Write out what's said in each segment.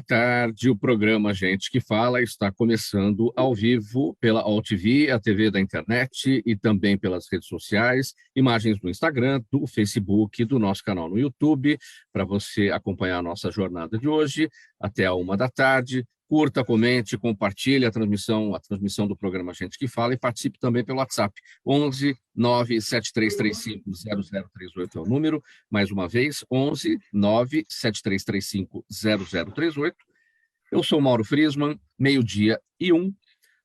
tarde. O programa Gente que Fala está começando ao vivo pela AllTV, a TV da internet, e também pelas redes sociais, imagens do Instagram, do Facebook, do nosso canal no YouTube, para você acompanhar a nossa jornada de hoje até a 1 da tarde. Curta, comente, compartilhe a transmissão do programa Gente que Fala e participe também pelo WhatsApp. 11 97335 0038 é o número. Mais uma vez, 11 97335 0038. Eu sou Mauro Friesman, 12:01.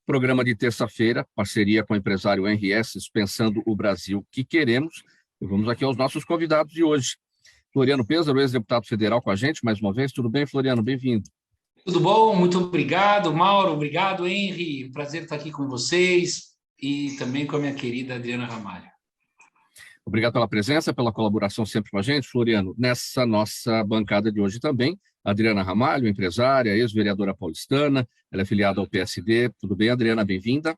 Programa de terça-feira, parceria com o empresário RS, Pensando o Brasil que Queremos. E vamos aqui aos nossos convidados de hoje. Floriano Pêssaro, ex-deputado federal com a gente, mais uma vez. Tudo bem, Floriano? Bem-vindo. Tudo bom? Muito obrigado, Mauro. Obrigado, Henry. Prazer estar aqui com vocês e também com a minha querida Adriana Ramalho. Obrigado pela presença, pela colaboração sempre com a gente, Floriano. Nessa nossa bancada de hoje também, Adriana Ramalho, empresária, ex-vereadora paulistana, ela é filiada ao PSD. Tudo bem, Adriana? Bem-vinda.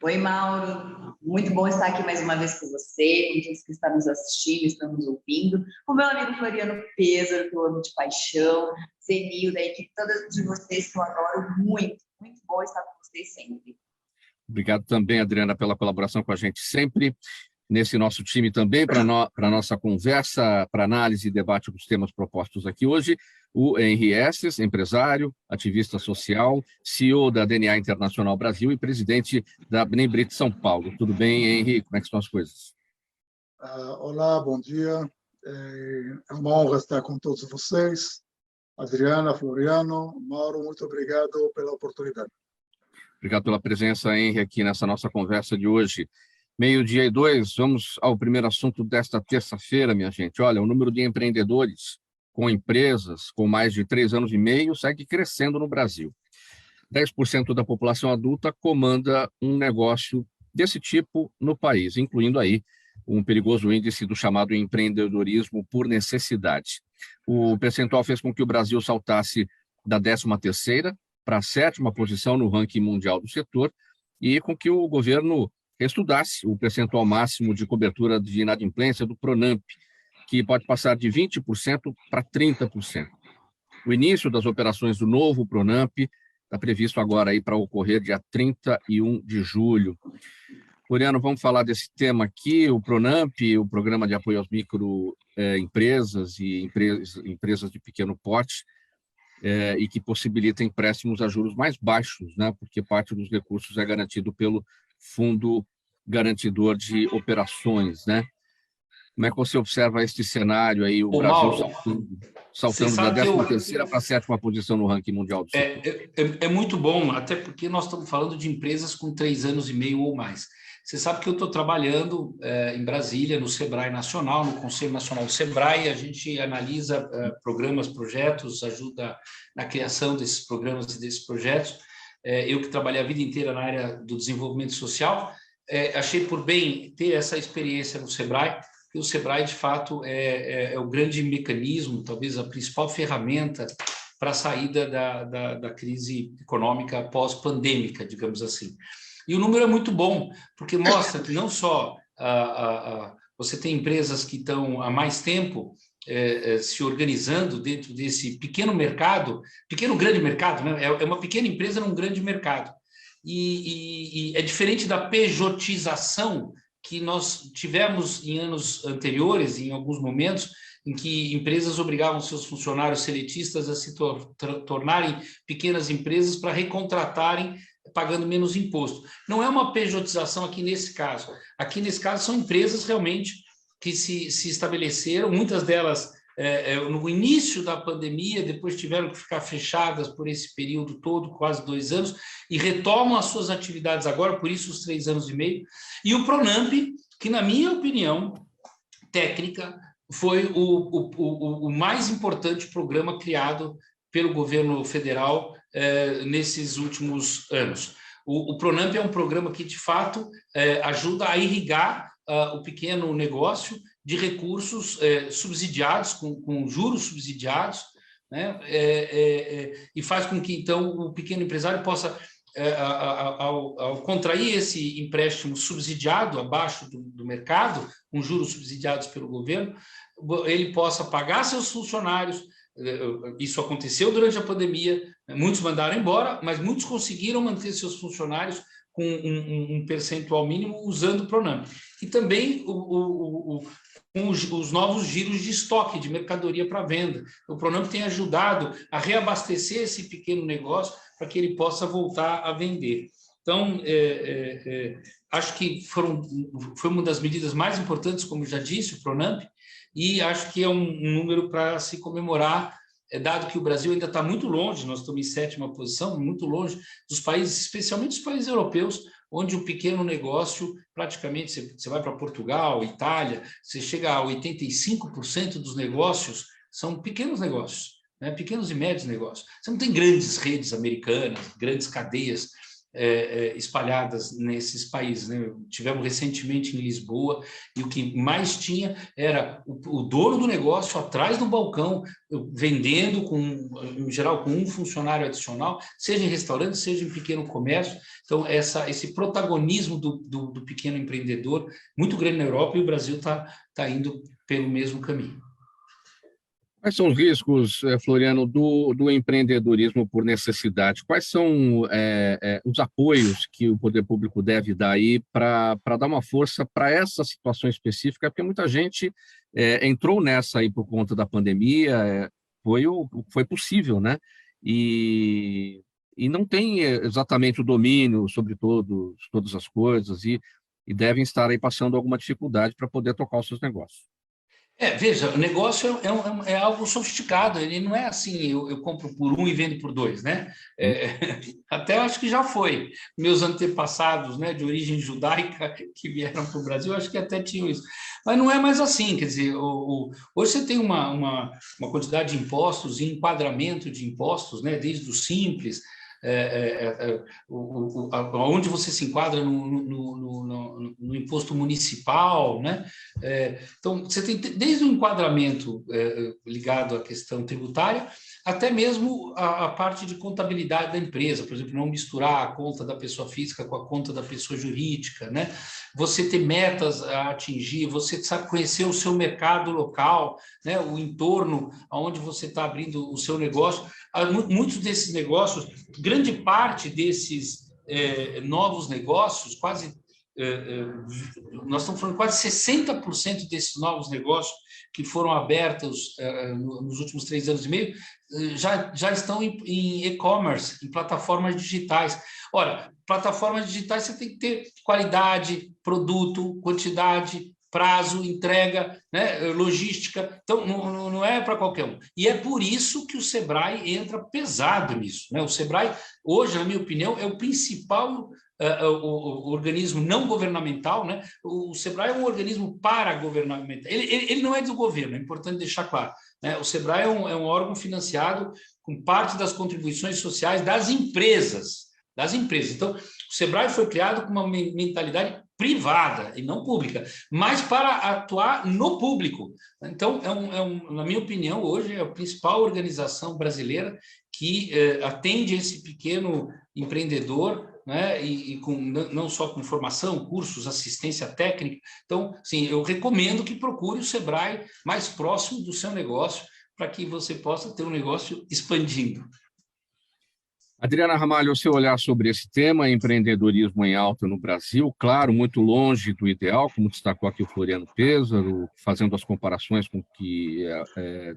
Oi, Mauro. Muito bom estar aqui mais uma vez com você, com todos que estão nos assistindo, estão nos ouvindo, com o meu amigo Floriano Pêssaro, que eu amo de paixão, Zenil, da equipe toda de vocês, que eu adoro muito. Muito bom estar com vocês sempre. Obrigado também, Adriana, pela colaboração com a gente sempre. Nesse nosso time também, para a nossa conversa, para análise e debate dos temas propostos aqui hoje, o Henry Estes, empresário, ativista social, CEO da DNA Internacional Brasil e presidente da Bnei-Brit São Paulo. Tudo bem, Henry? Como é que estão as coisas? Olá, bom dia. É uma honra estar com todos vocês. Adriana, Floriano, Mauro, muito obrigado pela oportunidade. Obrigado pela presença, Henry, aqui nessa nossa conversa de hoje. 12:02, vamos ao primeiro assunto desta terça-feira, minha gente. Olha, o número de empreendedores com empresas com mais de 3 anos e meio segue crescendo no Brasil. 10% da população adulta comanda um negócio desse tipo no país, incluindo aí um perigoso índice do chamado empreendedorismo por necessidade. O percentual fez com que o Brasil saltasse da 13ª para a 7ª posição no ranking mundial do setor e com que o governo estudasse o percentual máximo de cobertura de inadimplência do PRONAMP, que pode passar de 20% para 30%. O início das operações do novo PRONAMP está previsto agora aí para ocorrer dia 31 de julho. Floriano, vamos falar desse tema aqui, o PRONAMP, o Programa de Apoio às Microempresas e empresas de pequeno porte, e que possibilita empréstimos a juros mais baixos, né, porque parte dos recursos é garantido pelo Fundo Garantidor de Operações, né? Como é que você observa este cenário aí, o Brasil saltando da 13ª para a 7ª posição no ranking mundial do setor? É muito bom, até porque nós estamos falando de empresas com 3 anos e meio ou mais. Você sabe que eu estou trabalhando em Brasília, no Sebrae Nacional, no Conselho Nacional do Sebrae, a gente analisa programas, projetos, ajuda na criação desses programas e desses projetos. Eu que trabalhei a vida inteira na área do desenvolvimento social, achei por bem ter essa experiência no Sebrae, porque o Sebrae, de fato, é o grande mecanismo, talvez a principal ferramenta para a saída da crise econômica pós-pandêmica, digamos assim. E o número é muito bom, porque mostra que não só você tem empresas que estão há mais tempo se organizando dentro desse pequeno mercado, grande mercado, né? É uma pequena empresa num grande mercado. E é diferente da pejotização que nós tivemos em anos anteriores, em alguns momentos, em que empresas obrigavam seus funcionários seletistas a se tornarem pequenas empresas para recontratarem pagando menos imposto. Não é uma pejotização aqui nesse caso. Aqui nesse caso são empresas realmente que se estabeleceram, muitas delas no início da pandemia, depois tiveram que ficar fechadas por esse período todo, quase 2 anos, e retomam as suas atividades agora, por isso os 3 anos e meio. E o PRONAMP, que na minha opinião técnica, foi o mais importante programa criado pelo governo federal nesses últimos anos. O PRONAMP é um programa que, de fato, ajuda a irrigar o pequeno negócio de recursos subsidiados, com juros subsidiados, né? E faz com que, então, o pequeno empresário possa, ao contrair esse empréstimo subsidiado abaixo do mercado, com juros subsidiados pelo governo, ele possa pagar seus funcionários, Isso aconteceu durante a pandemia, muitos mandaram embora, mas muitos conseguiram manter seus funcionários com um percentual mínimo usando o Pronamp. E também com os novos giros de estoque de mercadoria para venda. O Pronamp tem ajudado a reabastecer esse pequeno negócio para que ele possa voltar a vender. Então, acho que foi uma das medidas mais importantes, como já disse, o Pronamp, e acho que é um número para se comemorar, dado que o Brasil ainda está muito longe, nós estamos em 7ª posição, muito longe dos países, especialmente os países europeus, onde o pequeno negócio, praticamente, você vai para Portugal, Itália, você chega a 85% dos negócios são pequenos negócios, né? Pequenos e médios negócios. Você não tem grandes redes americanas, grandes cadeias espalhadas nesses países, né? Tivemos recentemente em Lisboa, e o que mais tinha era o dono do negócio atrás do balcão, vendendo, em geral, com um funcionário adicional, seja em restaurante, seja em pequeno comércio. Então, esse protagonismo do pequeno empreendedor, muito grande na Europa, e o Brasil está indo pelo mesmo caminho. Quais são os riscos, Floriano, do empreendedorismo por necessidade? Quais são os apoios que o poder público deve dar aí para dar uma força para essa situação específica? Porque muita gente entrou nessa aí por conta da pandemia, foi possível, né? E não tem exatamente o domínio sobre todas as coisas e devem estar aí passando alguma dificuldade para poder tocar os seus negócios. Veja, o negócio é algo sofisticado, ele não é assim, eu compro por 1 e vendo por 2, né? Até acho que já foi. Meus antepassados, né, de origem judaica que vieram para o Brasil, acho que até tinham isso. Mas não é mais assim, quer dizer, hoje você tem uma quantidade de impostos e enquadramento de impostos, né, desde o simples, onde você se enquadra no imposto municipal, né? Então, você tem desde o enquadramento ligado à questão tributária, até mesmo a parte de contabilidade da empresa, por exemplo, não misturar a conta da pessoa física com a conta da pessoa jurídica, né? Você ter metas a atingir, você sabe conhecer o seu mercado local, né? O entorno onde você está abrindo o seu negócio. Muitos desses negócios, grande parte desses novos negócios, nós estamos falando quase 60% desses novos negócios que foram abertos nos últimos 3 anos e meio, já estão em e-commerce, em plataformas digitais. Ora, plataformas digitais você tem que ter qualidade, produto, quantidade, prazo, entrega, né, logística. Então, não é para qualquer um. E é por isso que o Sebrae entra pesado nisso, né? O Sebrae, hoje, na minha opinião, é o principal o organismo não governamental, né? O Sebrae é um organismo paragovernamental. Ele não é do governo, é importante deixar claro, né? O Sebrae é um órgão financiado com parte das contribuições sociais das empresas. Então, o Sebrae foi criado com uma mentalidade privada e não pública, mas para atuar no público. Então, na minha opinião, hoje é a principal organização brasileira que atende esse pequeno empreendedor, né, não só com formação, cursos, assistência técnica. Então, sim, eu recomendo que procure o Sebrae mais próximo do seu negócio para que você possa ter um negócio expandindo. Adriana Ramalho, o seu olhar sobre esse tema, empreendedorismo em alta no Brasil, claro, muito longe do ideal, como destacou aqui o Floriano Pêssaro, fazendo as comparações com o que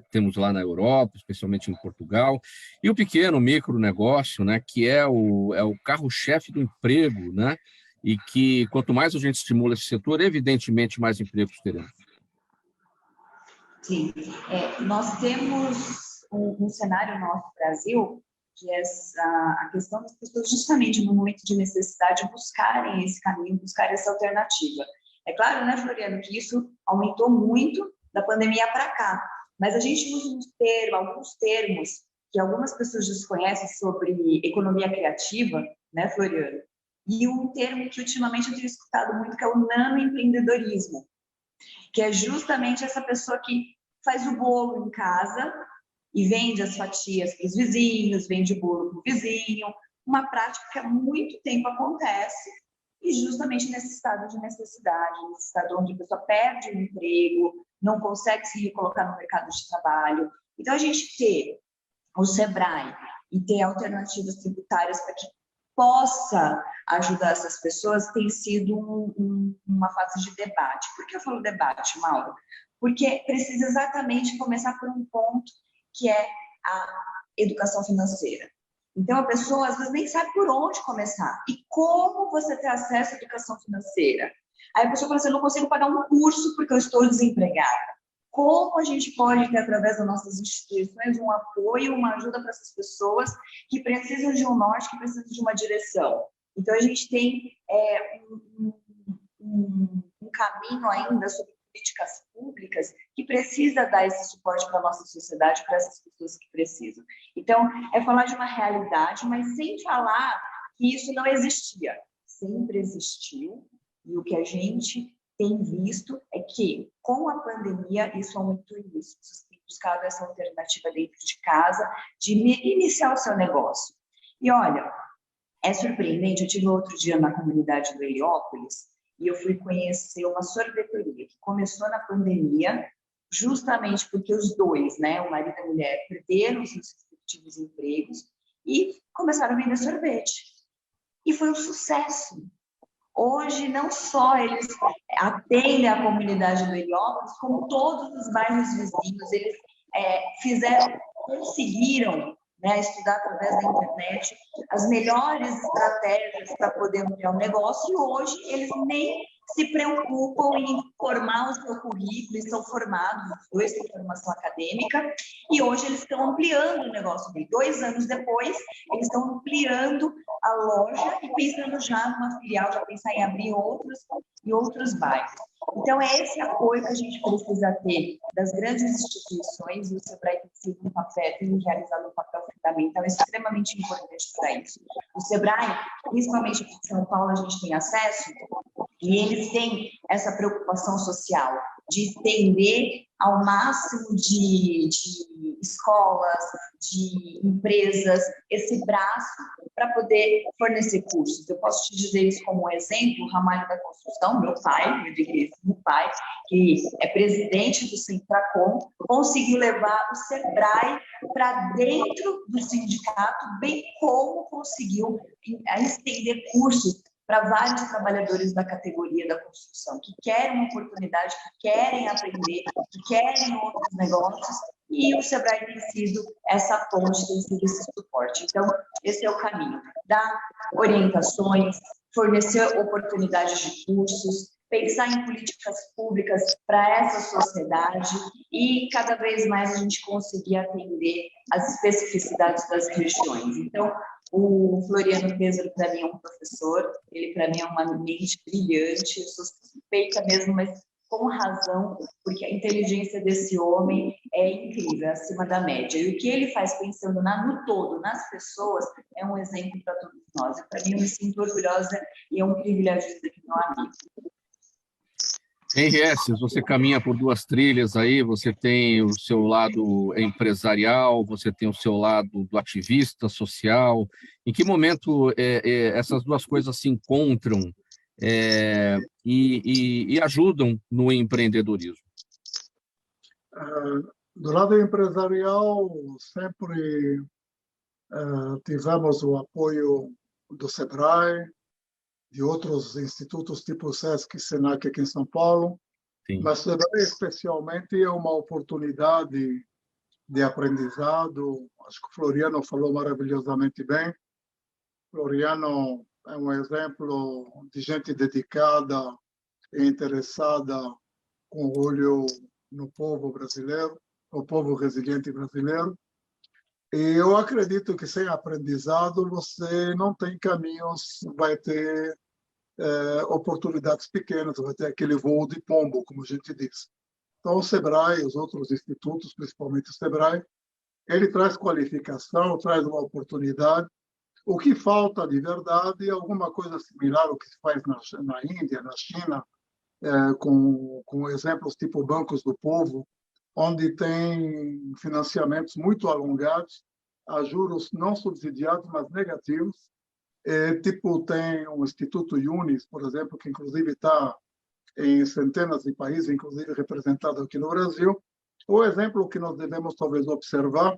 temos lá na Europa, especialmente em Portugal, e o pequeno, micro negócio, né, que é o carro-chefe do emprego, né, e que quanto mais a gente estimula esse setor, evidentemente mais empregos teremos. Sim, nós temos um cenário no nosso Brasil que é a questão das pessoas, justamente no momento de necessidade, buscarem esse caminho, buscarem essa alternativa. É claro, né, Floriano, que isso aumentou muito da pandemia para cá, mas a gente usa alguns termos que algumas pessoas desconhecem sobre economia criativa, né, Floriano? E um termo que ultimamente eu tenho escutado muito, que é o nanoempreendedorismo, que é justamente essa pessoa que faz o bolo em casa e vende as fatias para os vizinhos, vende bolo para o vizinho, uma prática que há muito tempo acontece, e justamente nesse estado de necessidade, nesse estado onde a pessoa perde o emprego, não consegue se recolocar no mercado de trabalho, Então, a gente ter o Sebrae e ter alternativas tributárias para que possa ajudar essas pessoas tem sido uma fase de debate. Por que eu falo debate, Mauro? Porque precisa exatamente começar por um ponto que é a educação financeira. Então, a pessoa, às vezes, nem sabe por onde começar. E como você ter acesso à educação financeira? Aí a pessoa fala assim, eu não consigo pagar um curso porque eu estou desempregada. Como a gente pode ter, através das nossas instituições, um apoio, uma ajuda para essas pessoas que precisam de um norte, que precisam de uma direção? Então, a gente tem um caminho ainda sobre políticas públicas que precisa dar esse suporte para a nossa sociedade, para essas pessoas que precisam. Então, é falar de uma realidade, mas sem falar que isso não existia. Sempre existiu, e o que a gente tem visto é que, com a pandemia, isso aumentou isso. Vocês têm buscado essa alternativa dentro de casa, de iniciar o seu negócio. E olha, é surpreendente, eu tive outro dia na comunidade do Heliópolis, e eu fui conhecer uma sorveteria que começou na pandemia, justamente porque os dois, né, o marido e a mulher, perderam os seus respectivos empregos e começaram a vender sorvete. E foi um sucesso. Hoje, não só eles atendem a comunidade do Heliópolis, como todos os bairros vizinhos, eles conseguiram, né, estudar através da internet as melhores estratégias para poder ampliar o negócio, e hoje eles nem se preocupam em formar o seu currículo, estão formados, os dois têm formação acadêmica, e hoje eles estão ampliando o negócio dele. 2 anos depois, eles estão ampliando a loja e pensando já numa filial, já pensar em abrir outros bairros. Então, é esse apoio que a gente precisa ter das grandes instituições, e o Sebrae tem realizado um papel fundamental, extremamente importante para isso. O Sebrae, principalmente aqui em São Paulo, a gente tem acesso, e eles têm essa preocupação social de estender ao máximo de escolas, de empresas, esse braço para poder fornecer cursos. Eu posso te dizer isso como um exemplo, o Ramalho da Construção, meu pai, meu digníssimo pai, que é presidente do Sintracom, conseguiu levar o Sebrae para dentro do sindicato, bem como conseguiu estender cursos para vários trabalhadores da categoria da construção, que querem uma oportunidade, que querem aprender, que querem outros negócios, e o Sebrae tem sido essa ponte, tem sido esse suporte. Então, esse é o caminho. Dar orientações, fornecer oportunidades de cursos, pensar em políticas públicas para essa sociedade e, cada vez mais, a gente conseguir atender as especificidades das regiões. Então, o Floriano Pêssaro, para mim, é um professor, ele, para mim, é uma mente brilhante, eu sou suspeita mesmo, mas com razão, porque a inteligência desse homem é incrível, acima da média. E o que ele faz pensando no todo, nas pessoas, é um exemplo para todos nós. E, para mim, eu me sinto orgulhosa e é um privilégio ser meu amigo. Henri Esses, você caminha por 2 trilhas aí, você tem o seu lado empresarial, você tem o seu lado do ativista social. Em que momento essas 2 coisas se encontram e ajudam no empreendedorismo? Do lado empresarial, sempre tivemos o apoio do Sebrae, de outros institutos tipo o SESC e SENAC aqui em São Paulo. Sim. Mas o Sebrae, especialmente, é uma oportunidade de aprendizado. Acho que o Floriano falou maravilhosamente bem. Floriano é um exemplo de gente dedicada e interessada, com olho no povo brasileiro, o povo resiliente brasileiro. E eu acredito que sem aprendizado você não tem caminhos, vai ter oportunidades pequenas, vai ter aquele voo de pombo, como a gente diz. Então, o Sebrae, os outros institutos, principalmente o Sebrae, ele traz qualificação, traz uma oportunidade. O que falta de verdade é alguma coisa similar ao que se faz na Índia, na China, com exemplos tipo Bancos do Povo, onde tem financiamentos muito alongados, a juros não subsidiados, mas negativos. Tem o Instituto Yunis, por exemplo, que inclusive está em centenas de países, inclusive representado aqui no Brasil, O exemplo que nós devemos talvez observar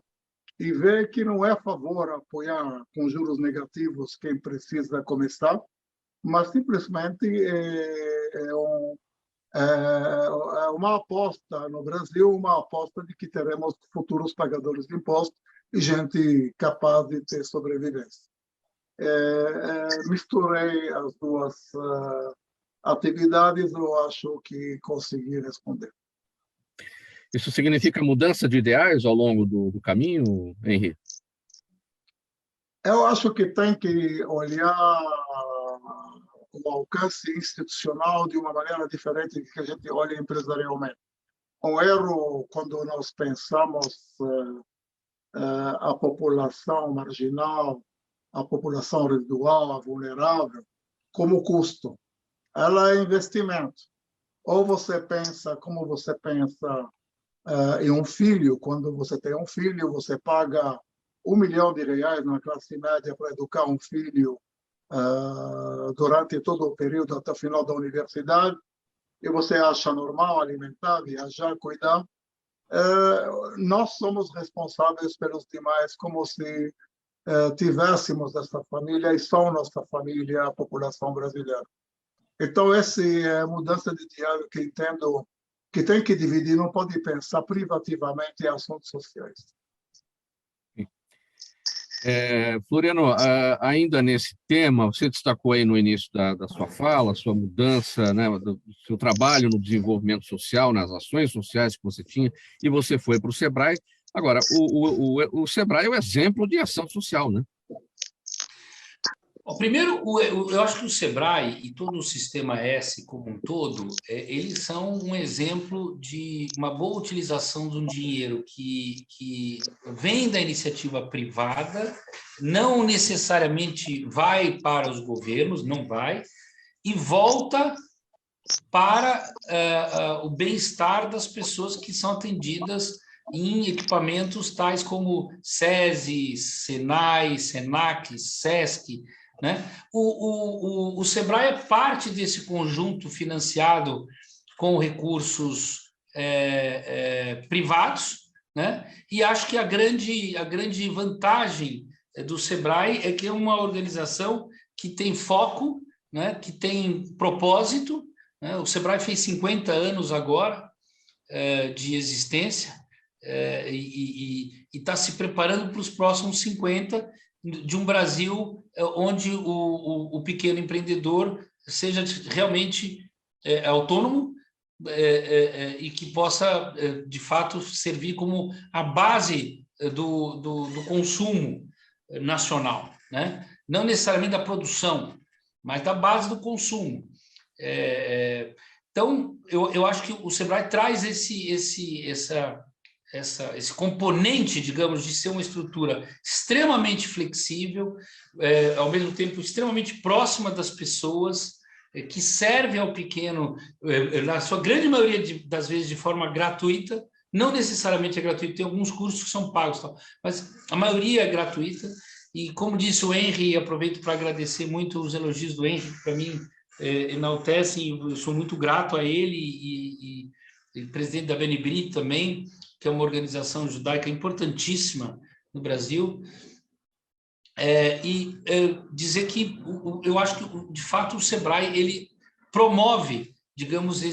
e ver que não é a favor apoiar com juros negativos quem precisa começar, mas simplesmente é uma aposta no Brasil, uma aposta de que teremos futuros pagadores de impostos e gente capaz de ter sobrevivência. Misturei as duas atividades, eu acho que consegui responder. Isso significa mudança de ideais ao longo do caminho, Henri? Eu acho que tem que olhar o alcance institucional de uma maneira diferente do que a gente olha empresarialmente. Um erro quando nós pensamos a população marginal, a população residual, a vulnerável, como custo. Ela é investimento. Ou você pensa, como você pensa em um filho, quando você tem um filho, você paga R$1 milhão na classe média para educar um filho durante todo o período até o final da universidade, e você acha normal alimentar, viajar, cuidar. Nós somos responsáveis pelos demais, como se tivéssemos essa família e são nossa família, a população brasileira. Então, essa é a mudança de diálogo que entendo que tem que dividir, não pode pensar privativamente em assuntos sociais. Floriano, ainda nesse tema, você destacou aí no início da sua fala, sua mudança, né, do seu trabalho no desenvolvimento social, nas ações sociais que você tinha, e você foi para o SEBRAE. Agora, o SEBRAE é o exemplo de ação social, né? Primeiro, eu acho que o SEBRAE e todo o Sistema S como um todo, eles são um exemplo de uma boa utilização de um dinheiro que vem da iniciativa privada, não necessariamente vai para os governos, não vai, e volta para o bem-estar das pessoas que são atendidas em equipamentos tais como SESI, SENAI, SENAC, SESC, né? O SEBRAE é parte desse conjunto financiado com recursos privados, né? E acho que a grande vantagem do SEBRAE é que é uma organização que tem foco, né? Que tem propósito, né? O SEBRAE fez 50 anos agora de existência e está se preparando para os próximos 50 de um Brasil onde o pequeno empreendedor seja realmente autônomo e que possa, de fato, servir como a base do consumo nacional, né? Não necessariamente da produção, mas da base do consumo. Então, eu acho que o SEBRAE traz esse componente, digamos, de ser uma estrutura extremamente flexível, ao mesmo tempo extremamente próxima das pessoas, que serve ao pequeno, na sua grande maioria das vezes, de forma gratuita. Não necessariamente é gratuito, tem alguns cursos que são pagos, mas a maioria é gratuita. E, como disse o Henri, aproveito para agradecer muito os elogios do Henri, que para mim enaltecem, eu sou muito grato a ele e presidente da Benibri também, que é uma organização judaica importantíssima no Brasil, dizer que eu acho que, de fato, o SEBRAE ele promove, digamos,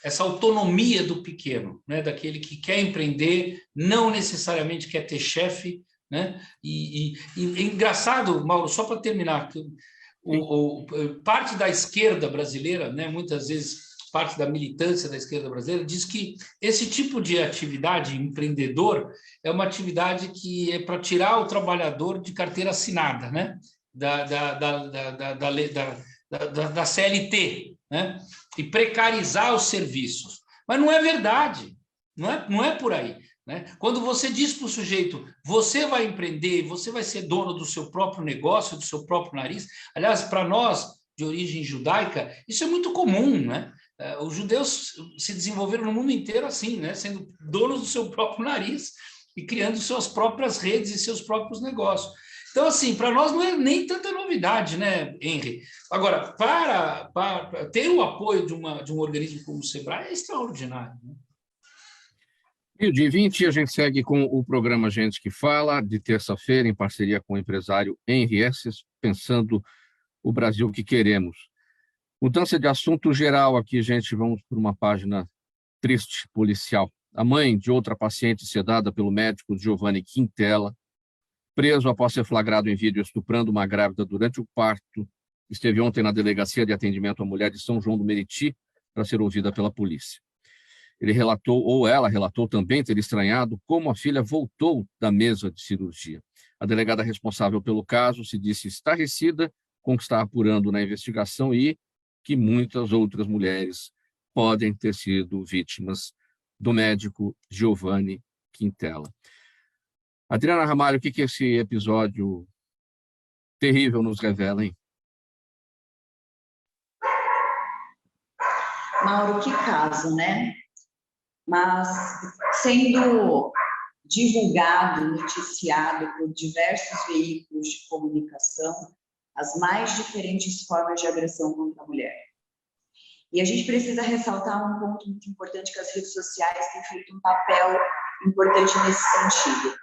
essa autonomia do pequeno, né? Daquele que quer empreender, não necessariamente quer ter chefe, né? E é engraçado, Mauro, só para terminar, que parte da esquerda brasileira, né, muitas vezes parte da militância da esquerda brasileira, diz que esse tipo de atividade empreendedor é uma atividade que é para tirar o trabalhador de carteira assinada, né? Da CLT, né? E precarizar os serviços. Mas não é verdade, não é por aí, né? Quando você diz para o sujeito, você vai empreender, você vai ser dono do seu próprio negócio, do seu próprio nariz. Aliás, para nós, de origem judaica, isso é muito comum, né? Os judeus se desenvolveram no mundo inteiro assim, né? Sendo donos do seu próprio nariz e criando suas próprias redes e seus próprios negócios. Então, assim, para nós não é nem tanta novidade, né, Henri? Agora, para ter o apoio de um organismo como o SEBRAE é extraordinário, né? Meio-dia e 20, a gente segue com o programa Gente que Fala, de terça-feira, em parceria com o empresário Henry Esses, pensando o Brasil que queremos. Mudança de assunto geral aqui, gente, vamos por uma página triste, policial. A mãe de outra paciente sedada pelo médico Giovanni Quintela, preso após ser flagrado em vídeo estuprando uma grávida durante o parto, esteve ontem na Delegacia de Atendimento à Mulher de São João do Meriti para ser ouvida pela polícia. Ele relatou, ou ela relatou também ter estranhado como a filha voltou da mesa de cirurgia. A delegada responsável pelo caso se disse estarrecida com o que está apurando na investigação e que muitas outras mulheres podem ter sido vítimas do médico Giovanni Quintela. Adriana Ramalho, o que esse episódio terrível nos revela, hein? Mauro, que caso, né? Mas sendo divulgado, noticiado por diversos veículos de comunicação, as mais diferentes formas de agressão contra a mulher. E a gente precisa ressaltar um ponto muito importante, que as redes sociais têm feito um papel importante nesse sentido.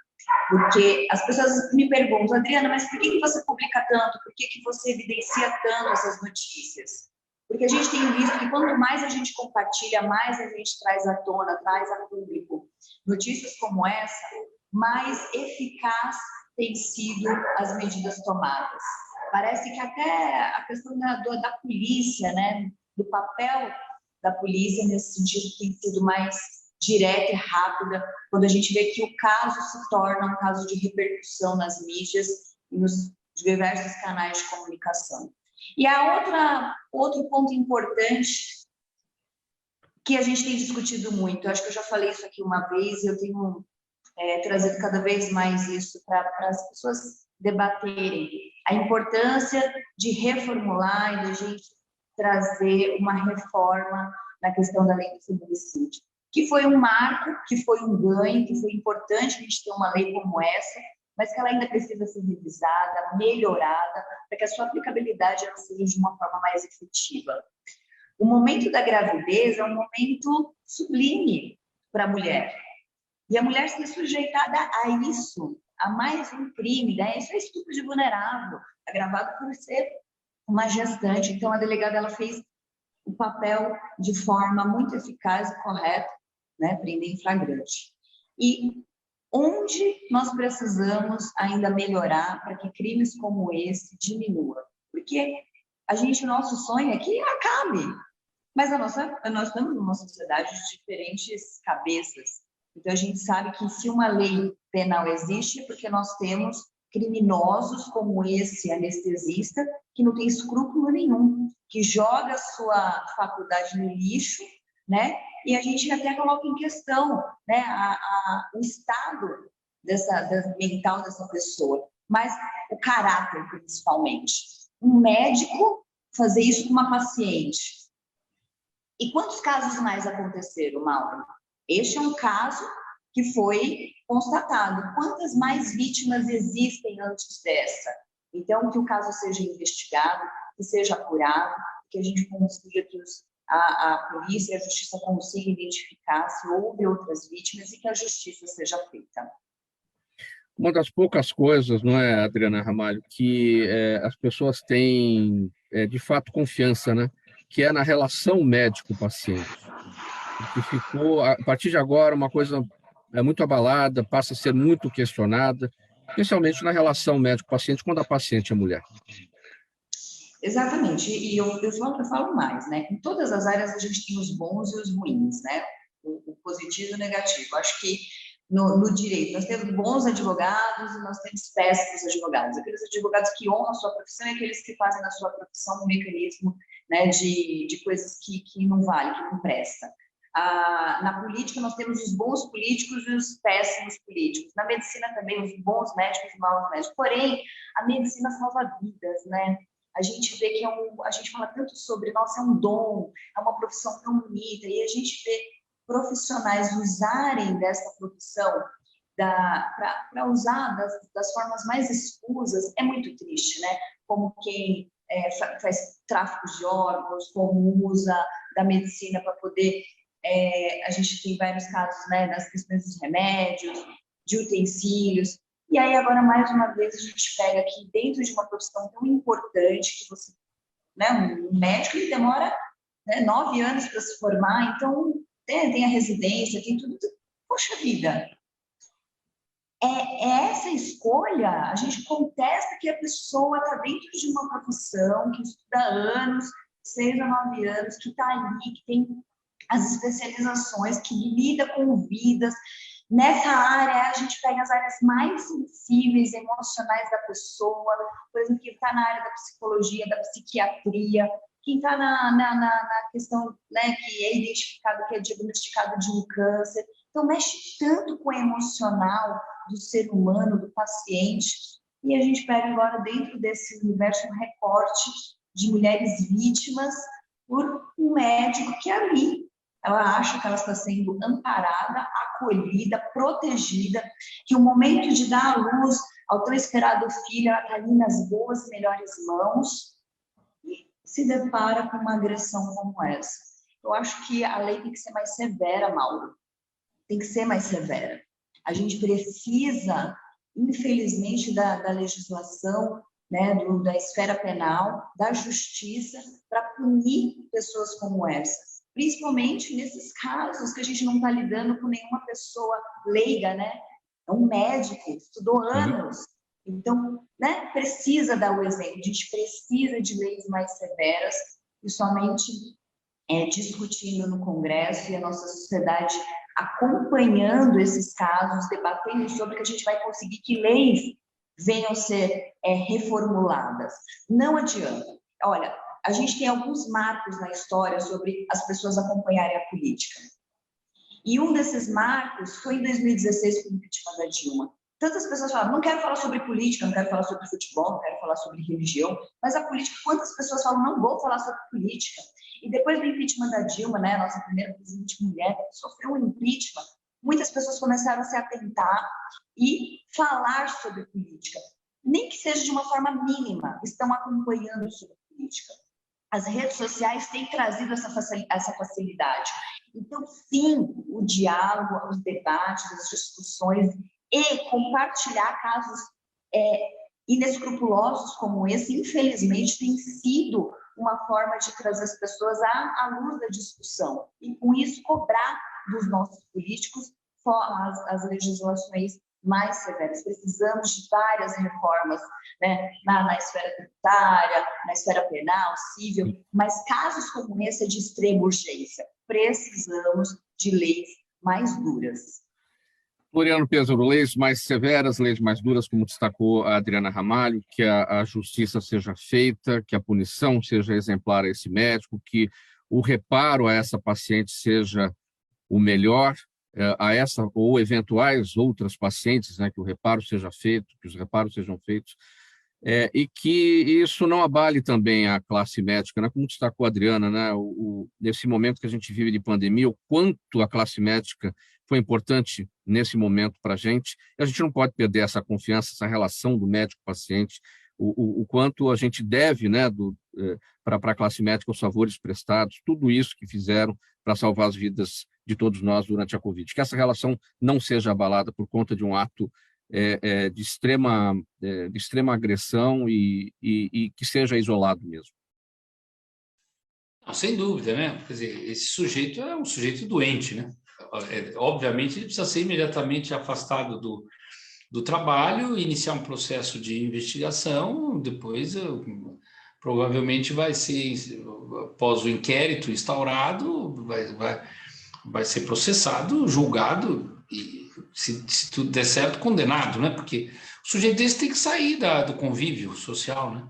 Porque as pessoas me perguntam, Adriana, mas por que você publica tanto? Por que você evidencia tanto essas notícias? Porque a gente tem visto que quanto mais a gente compartilha, mais a gente traz à tona, traz a público notícias como essa, mais eficaz têm sido as medidas tomadas. Parece que até a questão da polícia, né, do papel da polícia nesse sentido tem sido mais direta e rápida, quando a gente vê que o caso se torna um caso de repercussão nas mídias e nos diversos canais de comunicação. E outro ponto importante que a gente tem discutido muito, eu acho que eu já falei isso aqui uma vez, eu tenho trazido cada vez mais isso para as pessoas debaterem, a importância de reformular e de a gente trazer uma reforma na questão da lei do feminicídio, que foi um marco, que foi um ganho, que foi importante a gente ter uma lei como essa, mas que ela ainda precisa ser revisada, melhorada, para que a sua aplicabilidade ela seja de uma forma mais efetiva. O momento da gravidez é um momento sublime para a mulher. E a mulher ser sujeitada a isso, a mais um crime, né? Isso é estupro de vulnerável, agravado por ser uma gestante. Então, a delegada ela fez o papel de forma muito eficaz e correta, né? Prender em flagrante. E onde nós precisamos ainda melhorar para que crimes como esse diminuam? Porque o nosso sonho é que acabe, mas nós estamos numa sociedade de diferentes cabeças. Então, a gente sabe que se uma lei penal existe, é porque nós temos criminosos como esse anestesista, que não tem escrúpulo nenhum, que joga a sua faculdade no lixo, né? E a gente até coloca em questão, né, o estado mental dessa pessoa, mas o caráter, principalmente. Um médico fazer isso com uma paciente. E quantos casos mais aconteceram, Mauro? Este é um caso que foi constatado. Quantas mais vítimas existem antes dessa? Então, que o caso seja investigado, que seja apurado, que a gente consiga que a polícia e a justiça consigam identificar se houve outras vítimas e que a justiça seja feita. Uma das poucas coisas, não é, Adriana Ramalho, que as pessoas têm, de fato, confiança, né? Que é na relação médico-paciente. Que ficou, a partir de agora, uma coisa muito abalada, passa a ser muito questionada, especialmente na relação médico-paciente, quando a paciente é mulher. Exatamente, e eu falo mais, né? Em todas as áreas a gente tem os bons e os ruins, né? O positivo e o negativo. Acho que no direito nós temos bons advogados e nós temos péssimos advogados. Aqueles advogados que honram a sua profissão e aqueles que fazem na sua profissão um mecanismo, né, de coisas que não vale, que não presta. Na política nós temos os bons políticos e os péssimos políticos. Na medicina também, os bons médicos e os maus médicos. Porém, a medicina salva vidas, né? A gente vê que a gente fala tanto sobre, nossa, é um dom, é uma profissão tão bonita, e a gente vê profissionais usarem dessa profissão para usar das formas mais escusas, é muito triste, né? Como quem faz tráfico de órgãos, como usa da medicina para poder a gente tem vários casos, né, das questões dos remédios, de utensílios, e aí agora, mais uma vez, a gente pega aqui dentro de uma profissão tão importante, que você, né, um médico, ele demora, né, 9 anos para se formar, então tem a residência, tem tudo. Poxa vida, essa escolha, a gente contesta que a pessoa está dentro de uma profissão, que estuda anos, 6 a 9 anos, que está ali, que tem as especializações, que lida com vidas. Nessa área, a gente pega as áreas mais sensíveis, emocionais da pessoa, por exemplo, quem está na área da psicologia, da psiquiatria, quem está na questão, né, que é identificado, que é diagnosticado de um câncer. Então, mexe tanto com o emocional do ser humano, do paciente, e a gente pega agora, dentro desse universo, um recorte de mulheres vítimas por um médico que ali, ela acha que ela está sendo amparada, acolhida, protegida, que o momento de dar à luz ao tão esperado filho, ela está ali nas boas, melhores mãos, e se depara com uma agressão como essa. Eu acho que a lei tem que ser mais severa, Mauro. Tem que ser mais severa. A gente precisa, infelizmente, da legislação, né, da esfera penal, da justiça, para punir pessoas como essa. Principalmente nesses casos que a gente não está lidando com nenhuma pessoa leiga, né? É um médico, estudou anos. Então, né, precisa dar o exemplo. A gente precisa de leis mais severas e somente discutindo no Congresso e a nossa sociedade acompanhando esses casos, debatendo sobre, que a gente vai conseguir que leis venham ser reformuladas. Não adianta. Olha, a gente tem alguns marcos na história sobre as pessoas acompanharem a política. E um desses marcos foi em 2016, com o impeachment da Dilma. Tantas pessoas falavam, não quero falar sobre política, não quero falar sobre futebol, não quero falar sobre religião, mas a política, quantas pessoas falam, não vou falar sobre política? E depois do impeachment da Dilma, né, a nossa primeira presidente mulher, que sofreu um impeachment, muitas pessoas começaram a se atentar e falar sobre política. Nem que seja de uma forma mínima, estão acompanhando sobre política. As redes sociais têm trazido essa facilidade. Então, sim, o diálogo, os debates, as discussões e compartilhar casos inescrupulosos como esse, infelizmente, tem sido uma forma de trazer as pessoas à luz da discussão. E, com isso, cobrar dos nossos políticos as legislações mais severas. Precisamos de várias reformas, né, na esfera tributária, na esfera penal, civil, mas casos como esse é de extrema urgência. Precisamos de leis mais duras. Floriano Pêssaro, leis mais severas, leis mais duras, como destacou a Adriana Ramalho, que a justiça seja feita, que a punição seja exemplar a esse médico, que o reparo a essa paciente seja o melhor, a essa ou eventuais outras pacientes, né, que o reparo seja feito, que os reparos sejam feitos, e que isso não abale também a classe médica, né? Como destacou a Adriana, né? Nesse momento que a gente vive de pandemia, o quanto a classe médica foi importante nesse momento para a gente não pode perder essa confiança, essa relação do médico-paciente, o quanto a gente deve, né, para a classe médica os favores prestados, tudo isso que fizeram para salvar as vidas de todos nós durante a Covid. Que essa relação não seja abalada por conta de um ato de extrema agressão e que seja isolado mesmo. Não, sem dúvida, né? Quer dizer, esse sujeito é um sujeito doente, né? Obviamente, ele precisa ser imediatamente afastado do trabalho, iniciar um processo de investigação, depois provavelmente vai ser, após o inquérito instaurado, vai ser processado, julgado e, se tudo der certo, condenado, né? Porque o sujeito desse tem que sair do convívio social, né?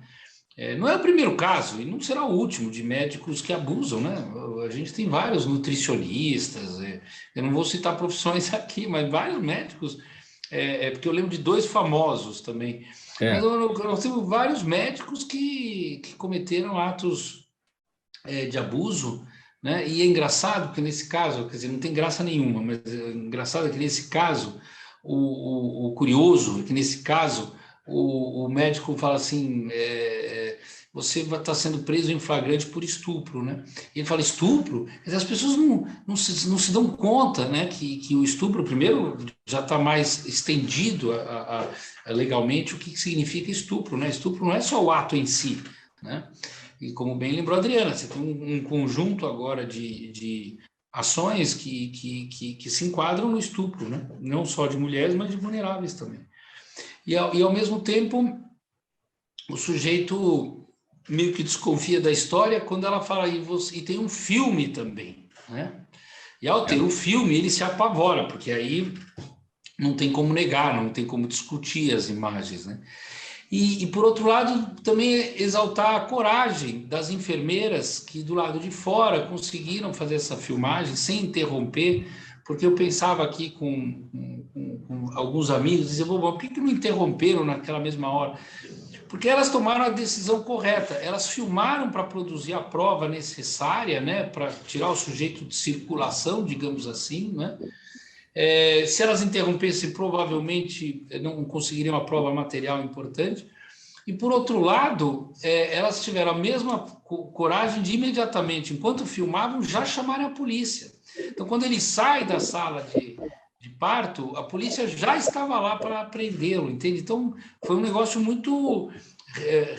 Não é o primeiro caso e não será o último de médicos que abusam, né? A gente tem vários nutricionistas, eu não vou citar profissões aqui, mas vários médicos, porque eu lembro de 2 famosos também. Mas nós temos vários médicos que cometeram atos de abuso, né? E é engraçado que nesse caso, quer dizer, não tem graça nenhuma, mas é engraçado que nesse caso, o curioso é que nesse caso, o médico fala assim, você vai estar sendo preso em flagrante por estupro, né? E ele fala, estupro? Mas as pessoas não se dão conta, né, que o estupro, primeiro, já está mais estendido legalmente o que significa estupro, né? Estupro não é só o ato em si, né? E como bem lembrou a Adriana, você tem um conjunto agora de ações que se enquadram no estupro, né? Não só de mulheres, mas de vulneráveis também. E ao mesmo tempo, o sujeito meio que desconfia da história quando ela fala, e tem um filme também, né? E ao ter o filme, ele se apavora, porque aí não tem como negar, não tem como discutir as imagens, né? E por outro lado, também exaltar a coragem das enfermeiras que do lado de fora conseguiram fazer essa filmagem sem interromper, porque eu pensava aqui com alguns amigos, dizia, por que não interromperam naquela mesma hora? Porque elas tomaram a decisão correta, elas filmaram para produzir a prova necessária, né, para tirar o sujeito de circulação, digamos assim, né? Se elas interrompessem, provavelmente não conseguiriam uma prova material importante. E, por outro lado, elas tiveram a mesma coragem de imediatamente, enquanto filmavam, já chamarem a polícia. Então, quando ele sai da sala de parto, a polícia já estava lá para prendê-lo, entende? Então, foi um negócio muito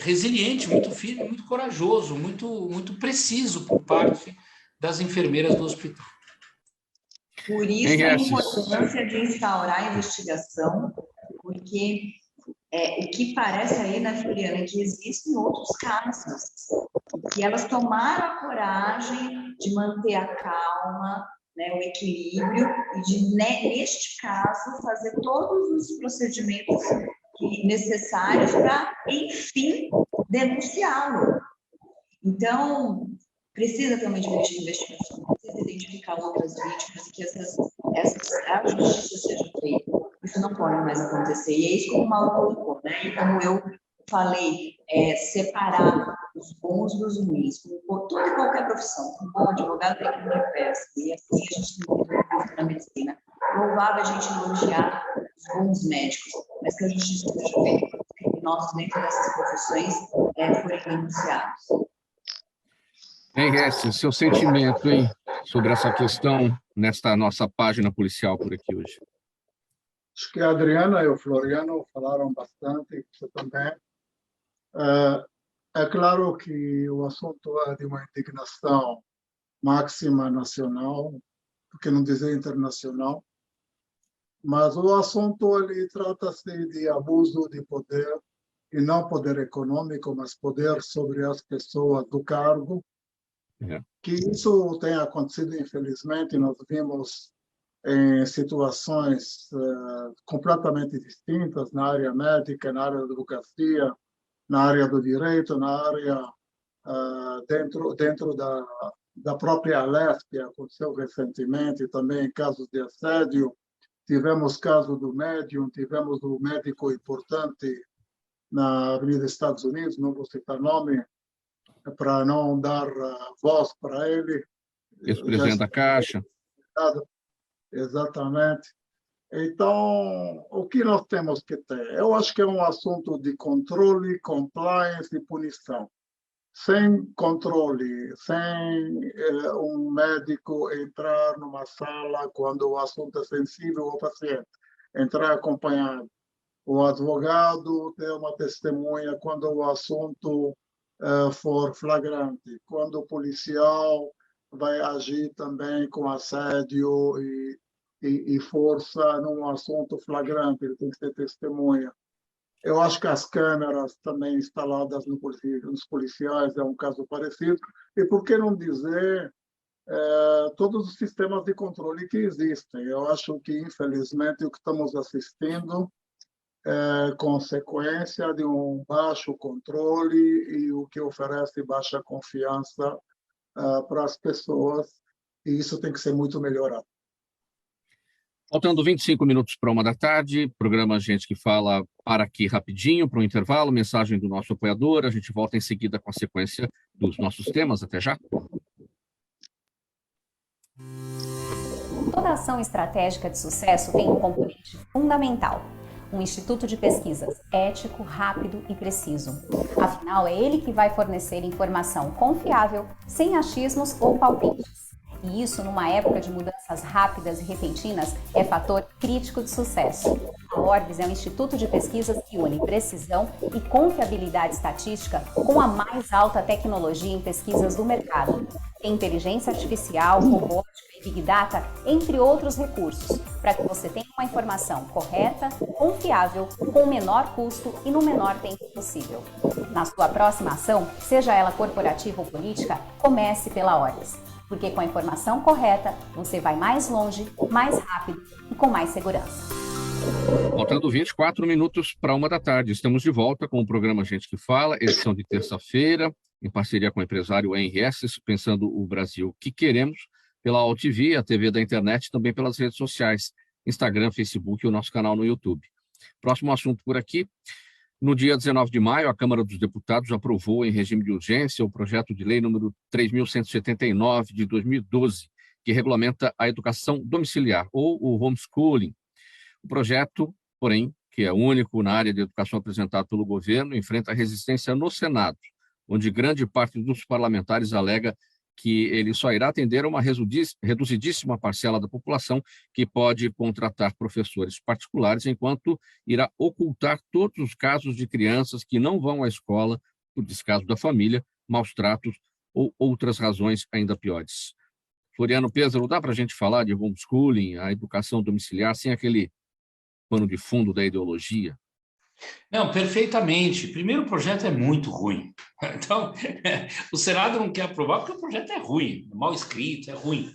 resiliente, muito firme, muito corajoso, muito preciso por parte das enfermeiras do hospital. Por isso a importância de instaurar a investigação, porque o que parece aí, né, Floriana, é que existem outros casos, que elas tomaram a coragem de manter a calma, né, o equilíbrio, e de, neste caso, fazer todos os procedimentos necessários para, enfim, denunciá-lo. Então, precisa ter uma investigação, precisa identificar outras vítimas e que a justiça seja feita. Isso não pode mais acontecer. E é isso que o Mauro colocou, né? E como eu falei, separar os bons dos ruins, com toda e qualquer profissão. Um bom advogado tem que ir de peça. E assim a gente tem muito na medicina. Louvável a gente elogiar os bons médicos, mas que a justiça seja feita. Que nós, dentro dessas profissões, forem denunciados. Henrique, seu sentimento, hein, sobre essa questão nesta nossa página policial por aqui hoje? Acho que a Adriana e o Floriano falaram bastante, você também. É claro que o assunto é de uma indignação máxima nacional, por que não dizer internacional, mas o assunto ali trata-se de abuso de poder, e não poder econômico, mas poder sobre as pessoas do cargo. Que isso tem acontecido, infelizmente, nós vimos em situações completamente distintas, na área médica, na área da advocacia, na área do direito, na área dentro da própria Alesp, aconteceu recentemente, também em casos de assédio. Tivemos caso do médium, tivemos um médico importante na Avenida Estados Unidos, não vou citar nome, para não dar voz para ele. Ex-presidente da Caixa. Exatamente. Então, o que nós temos que ter? Eu acho que é um assunto de controle, compliance e punição. Sem controle, sem um médico entrar numa sala quando o assunto é sensível ao paciente, entrar acompanhado. O advogado ter uma testemunha quando o assunto for flagrante, quando o policial vai agir também com assédio e força num assunto flagrante, ele tem que ter testemunha. Eu acho que as câmeras também instaladas nos policiais é um caso parecido. E por que não dizer todos os sistemas de controle que existem? Eu acho que, infelizmente, o que estamos assistindo consequência de um baixo controle e o que oferece baixa confiança para as pessoas, e isso tem que ser muito melhorado. Faltando 25 minutos para 13h, programa Gente que Fala para aqui rapidinho, para um intervalo, mensagem do nosso apoiador, a gente volta em seguida com a sequência dos nossos temas, até já. Toda ação estratégica de sucesso tem um componente fundamental: um instituto de pesquisas ético, rápido e preciso. Afinal, é ele que vai fornecer informação confiável, sem achismos ou palpites. E isso, numa época de mudanças rápidas e repentinas, é fator crítico de sucesso. A Orbis é um instituto de pesquisas que une precisão e confiabilidade estatística com a mais alta tecnologia em pesquisas do mercado. Tem inteligência artificial, robótica e Big Data, entre outros recursos, para que você tenha uma informação correta, confiável, com o menor custo e no menor tempo possível. Na sua próxima ação, seja ela corporativa ou política, comece pela Orbis. Porque com a informação correta, você vai mais longe, mais rápido e com mais segurança. Faltando 24 minutos para 1h da tarde. Estamos de volta com o programa Gente que Fala, edição de terça-feira, em parceria com o empresário NRS, pensando o Brasil que queremos, pela AltV, a TV da internet, também pelas redes sociais, Instagram, Facebook e o nosso canal no YouTube. Próximo assunto por aqui. No dia 19 de maio, a Câmara dos Deputados aprovou em regime de urgência o projeto de lei número 3.179 de 2012, que regulamenta a educação domiciliar, ou o homeschooling. O projeto, porém, que é único na área de educação apresentado pelo governo, enfrenta resistência no Senado, onde grande parte dos parlamentares alega que ele só irá atender a uma reduzidíssima parcela da população que pode contratar professores particulares, enquanto irá ocultar todos os casos de crianças que não vão à escola por descaso da família, maus tratos ou outras razões ainda piores. Floriano Pêssaro, dá para a gente falar de homeschooling, a educação domiciliar, sem aquele pano de fundo da ideologia? Não, perfeitamente. Primeiro, o projeto é muito ruim. Então, o Senado não quer aprovar porque o projeto é ruim, mal escrito, é ruim.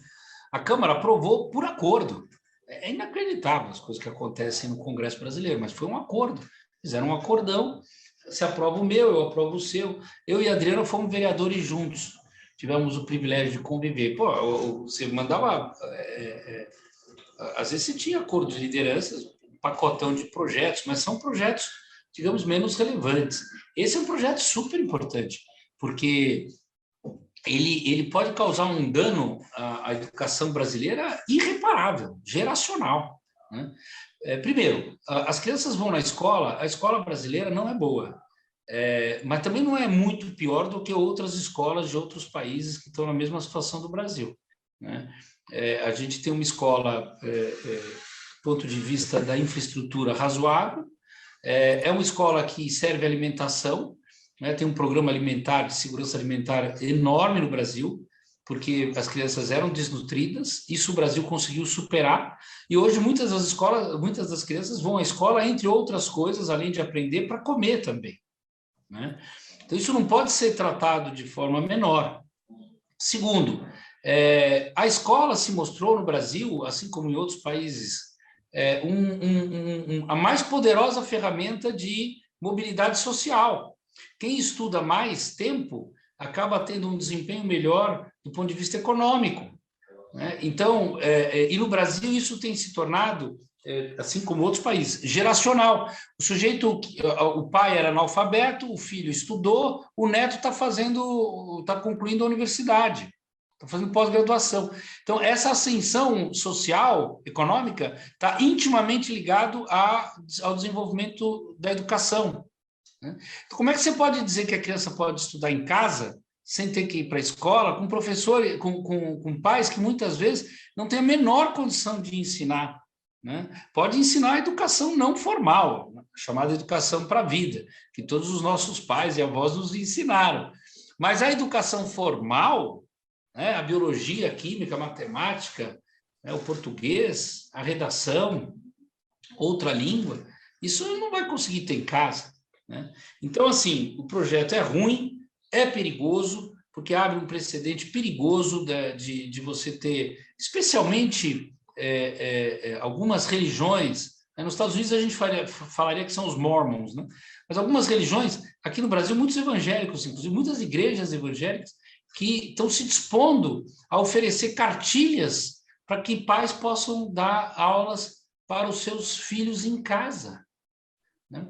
A Câmara aprovou por acordo. É inacreditável as coisas que acontecem no Congresso brasileiro, mas foi um acordo. Fizeram um acordão, se aprova o meu, eu aprovo o seu. Eu e a Adriana fomos vereadores juntos. Tivemos o privilégio de conviver. Pô, você mandava... às vezes você tinha acordo de lideranças, pacotão de projetos, mas são projetos, digamos, menos relevantes. Esse é um projeto super importante, porque ele pode causar um dano à educação brasileira irreparável, geracional, né? Primeiro, as crianças vão na escola, a escola brasileira não é boa, mas também não é muito pior do que outras escolas de outros países que estão na mesma situação do Brasil, né? A gente tem uma escola... ponto de vista da infraestrutura razoável, é uma escola que serve alimentação, né? Tem um programa alimentar, de segurança alimentar enorme no Brasil, porque as crianças eram desnutridas, isso o Brasil conseguiu superar, e hoje muitas das crianças vão à escola, entre outras coisas, além de aprender, para comer também, né? Então isso não pode ser tratado de forma menor. Segundo, a escola se mostrou no Brasil, assim como em outros países, a mais poderosa ferramenta de mobilidade social. Quem estuda mais tempo acaba tendo um desempenho melhor do ponto de vista econômico, né? Então, e no Brasil isso tem se tornado, assim como outros países, geracional. O pai era analfabeto, o filho estudou, o neto está concluindo a universidade, está fazendo pós-graduação. Então, essa ascensão social, econômica, está intimamente ligado ao desenvolvimento da educação, né? Então, como é que você pode dizer que a criança pode estudar em casa, sem ter que ir para a escola, com professores, com pais que muitas vezes não têm a menor condição de ensinar, né? Pode ensinar a educação não formal, chamada educação para a vida, que todos os nossos pais e avós nos ensinaram. Mas a educação formal, né, a biologia, a química, a matemática, né, o português, a redação, outra língua, isso ele não vai conseguir ter em casa, né? Então, assim, o projeto é ruim, é perigoso, porque abre um precedente perigoso de você ter, especialmente algumas religiões, né? Nos Estados Unidos a gente falaria que são os Mormons, né? Mas algumas religiões, aqui no Brasil, muitos evangélicos, inclusive muitas igrejas evangélicas, que estão se dispondo a oferecer cartilhas para que pais possam dar aulas para os seus filhos em casa, né?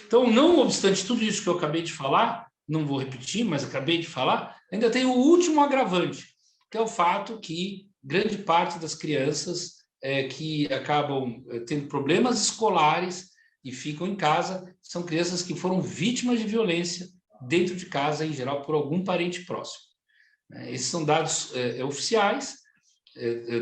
Então, não obstante tudo isso que eu acabei de falar, não vou repetir, mas acabei de falar, ainda tem o último agravante, que é o fato que grande parte das crianças que acabam tendo problemas escolares e ficam em casa são crianças que foram vítimas de violência dentro de casa, em geral, por algum parente próximo. Esses são dados oficiais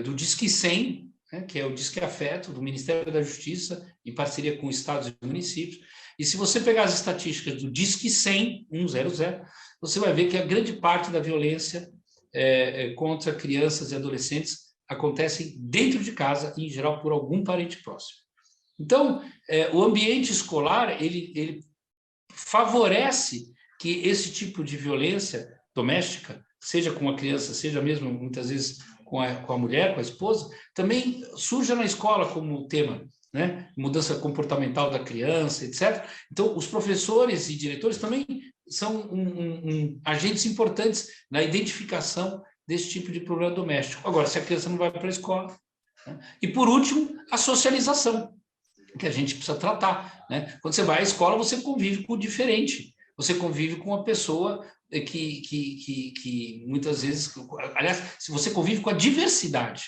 do Disque 100, que é o Disque Afeto, do Ministério da Justiça, em parceria com estados e municípios. E se você pegar as estatísticas do Disque 100, 100, você vai ver que a grande parte da violência contra crianças e adolescentes acontecem dentro de casa, em geral, por algum parente próximo. Então, o ambiente escolar, ele favorece que esse tipo de violência doméstica, seja com a criança, seja mesmo, muitas vezes, com a mulher, com a esposa, também surja na escola como tema, né? Mudança comportamental da criança, etc. Então, os professores e diretores também são agentes importantes na identificação desse tipo de problema doméstico. Agora, se a criança não vai para a escola, né? E, por último, a socialização, que a gente precisa tratar, né? Quando você vai à escola, você convive com o diferente, você convive com uma pessoa que muitas vezes, aliás, se você convive com a diversidade,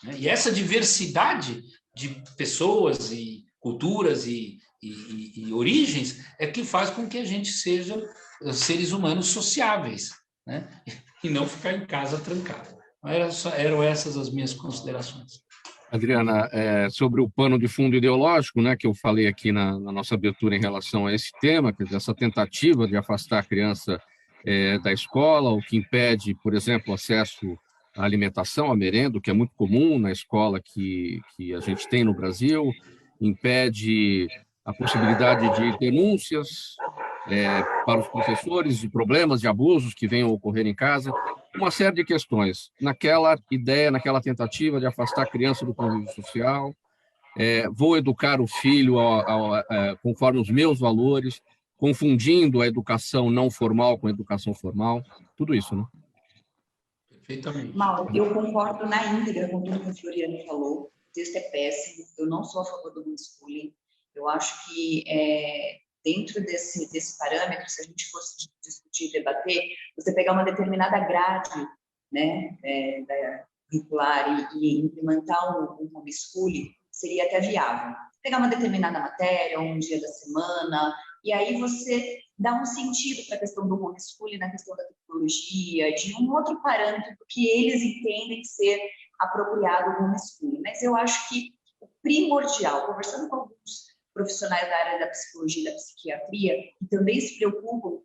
né? E essa diversidade de pessoas e culturas e origens é que faz com que a gente seja seres humanos sociáveis, né? E não ficar em casa trancado. Eram essas as minhas considerações. Adriana, sobre o pano de fundo ideológico, né, que eu falei aqui na nossa abertura em relação a esse tema, quer dizer, essa tentativa de afastar a criança da escola, o que impede, por exemplo, o acesso à alimentação, à merenda, o que é muito comum na escola que a gente tem no Brasil, impede a possibilidade de denúncias para os professores de problemas, de abusos que venham a ocorrer em casa, uma série de questões. Naquela ideia, naquela tentativa de afastar a criança do convívio social, vou educar o filho conforme os meus valores, confundindo a educação não formal com a educação formal, tudo isso, né? Perfeitamente. Mauro, eu concordo na íntegra com tudo que o Floriano falou. O texto é péssimo, eu não sou a favor do homeschooling. Eu acho que dentro desse parâmetro, se a gente fosse discutir e debater, você pegar uma determinada grade, né, curricular e implementar um homeschooling, seria até viável. Pegar uma determinada matéria, um dia da semana, e aí você dá um sentido para a questão do homeschooling, na questão da tecnologia, de um outro parâmetro que eles entendem ser apropriado no homeschooling. Mas eu acho que o primordial, conversando com alguns profissionais da área da psicologia e da psiquiatria, que também se preocupam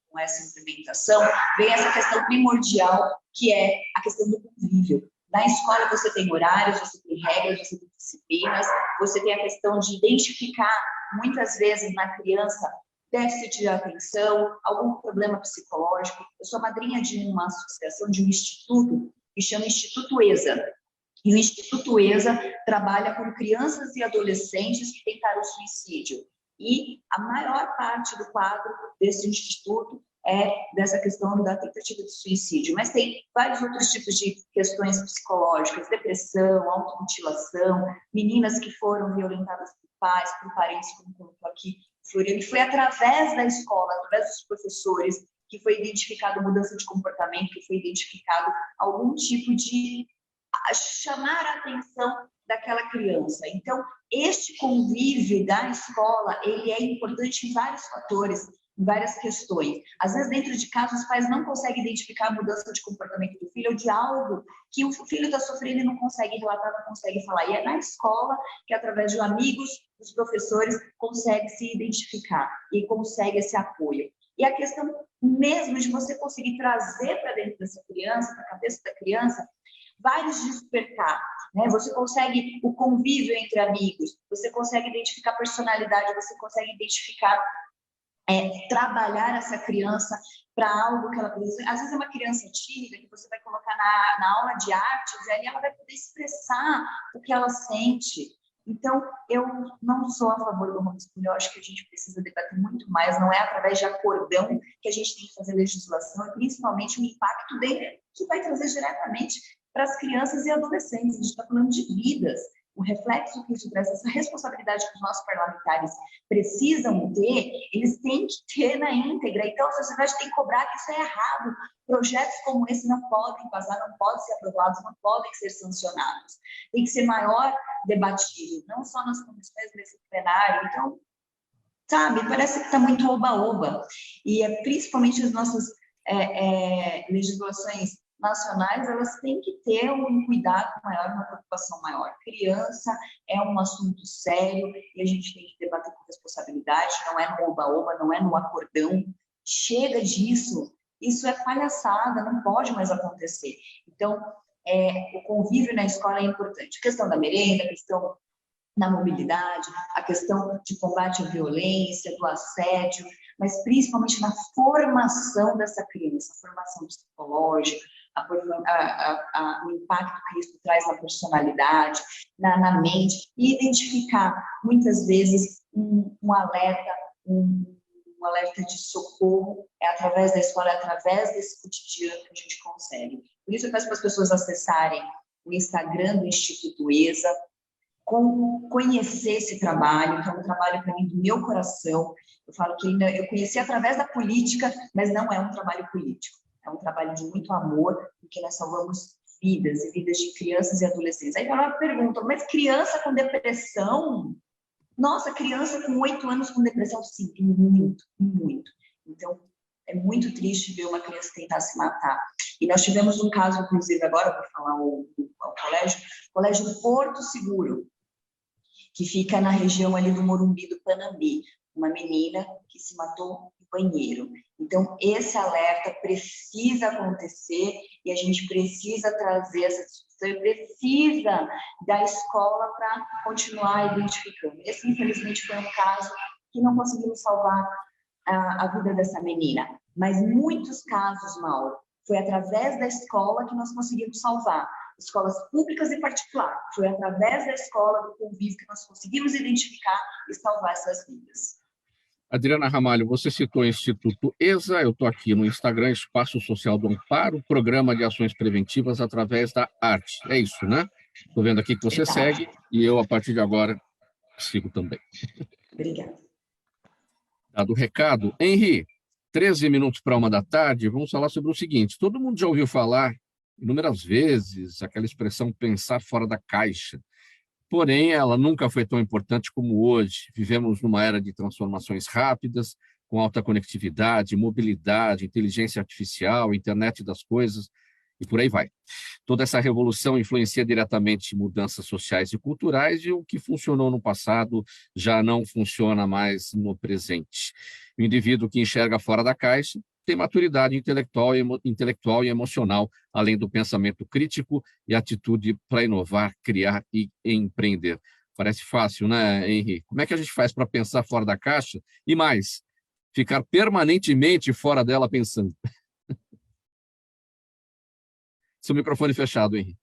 com essa implementação, vem essa questão primordial, que é a questão do convívio. Na escola você tem horários, você tem regras, você tem disciplinas, você tem a questão de identificar, muitas vezes, na criança, déficit de atenção, algum problema psicológico. Eu sou madrinha de uma associação, de um instituto, que chama Instituto ESA. E o Instituto ESA trabalha com crianças e adolescentes que tentaram suicídio. E a maior parte do quadro desse instituto é dessa questão da tentativa de suicídio. Mas tem vários outros tipos de questões psicológicas, depressão, automutilação, meninas que foram violentadas por pais, por parentes, como colocou aqui Floriano. Foi através da escola, através dos professores, que foi identificado mudança de comportamento, que foi identificado algum tipo de chamar a atenção daquela criança. Então, este convívio da escola, ele é importante em vários fatores, em várias questões. Às vezes, dentro de casa, os pais não conseguem identificar a mudança de comportamento do filho ou de algo que o filho está sofrendo e não consegue relatar, não consegue falar. E é na escola que, através de amigos, dos professores, consegue se identificar e consegue esse apoio. E a questão mesmo de você conseguir trazer para dentro dessa criança, para a cabeça da criança, vários despertar, né? Você consegue o convívio entre amigos, você consegue identificar personalidade, você consegue identificar, trabalhar essa criança para algo que ela precisa. Às vezes é uma criança tímida que você vai colocar na aula de artes, e ali ela vai poder expressar o que ela sente. Então, eu não sou a favor do homeschooling, eu acho que a gente precisa debater muito mais, não é através de acordão que a gente tem que fazer legislação, e principalmente o impacto dele, que vai trazer diretamente para as crianças e adolescentes. A gente está falando de vidas, o reflexo que isso traz, essa responsabilidade que os nossos parlamentares precisam ter, eles têm que ter na íntegra. Então, a sociedade tem que cobrar que isso é errado. Projetos como esse não podem passar, não podem ser aprovados, não podem ser sancionados. Tem que ser maior debatido, não só nas comissões, mas no plenário. Então, sabe? Parece que está muito oba-oba. E principalmente as nossas legislações nacionais, elas têm que ter um cuidado maior, uma preocupação maior. Criança é um assunto sério e a gente tem que debater com responsabilidade, não é no oba-oba, não é no acordão. Chega disso, isso é palhaçada, não pode mais acontecer. Então, o convívio na escola é importante. A questão da merenda, a questão da mobilidade, a questão de combate à violência, do assédio, mas principalmente na formação dessa criança, a formação psicológica, o impacto que isso traz na personalidade, na mente, e identificar, muitas vezes, um alerta de socorro, através da escola, através desse cotidiano que a gente consegue. Por isso eu peço para as pessoas acessarem o Instagram do Instituto ESA, conhecer esse trabalho, que é um trabalho para mim do meu coração. Eu falo que eu conheci através da política, mas não é um trabalho político. É um trabalho de muito amor, porque nós salvamos vidas e vidas de crianças e adolescentes. Aí ela pergunta, mas criança com depressão? Nossa, criança com 8 anos com depressão? Sim, muito, muito. Então, é muito triste ver uma criança tentar se matar. E nós tivemos um caso, inclusive, agora, para falar o Colégio Porto Seguro, que fica na região ali do Morumbi, do Panambi, uma menina que se matou no banheiro. Então, esse alerta precisa acontecer e a gente precisa trazer essa discussão e precisa da escola para continuar identificando. Esse, infelizmente, foi um caso que não conseguimos salvar a vida dessa menina, mas muitos casos, Mauro, foi através da escola que nós conseguimos salvar. Escolas públicas e particulares. Foi através da escola, do convívio, que nós conseguimos identificar e salvar essas vidas. Adriana Ramalho, você citou o Instituto ESA, eu estou aqui no Instagram, Espaço Social do Amparo, Programa de Ações Preventivas através da Arte. É isso, né? Estou vendo aqui que você segue e eu, a partir de agora, sigo também. Obrigada. Dado o recado. Henri, 13 minutos para 1h, vamos falar sobre o seguinte. Todo mundo já ouviu falar inúmeras vezes aquela expressão pensar fora da caixa. Porém, ela nunca foi tão importante como hoje. Vivemos numa era de transformações rápidas, com alta conectividade, mobilidade, inteligência artificial, internet das coisas, e por aí vai. Toda essa revolução influencia diretamente mudanças sociais e culturais, e o que funcionou no passado já não funciona mais no presente. O indivíduo que enxerga fora da caixa tem maturidade intelectual e emocional, além do pensamento crítico e atitude para inovar, criar e empreender. Parece fácil, né, Henri? Como é que a gente faz para pensar fora da caixa e mais, ficar permanentemente fora dela pensando? Seu microfone fechado, Henri.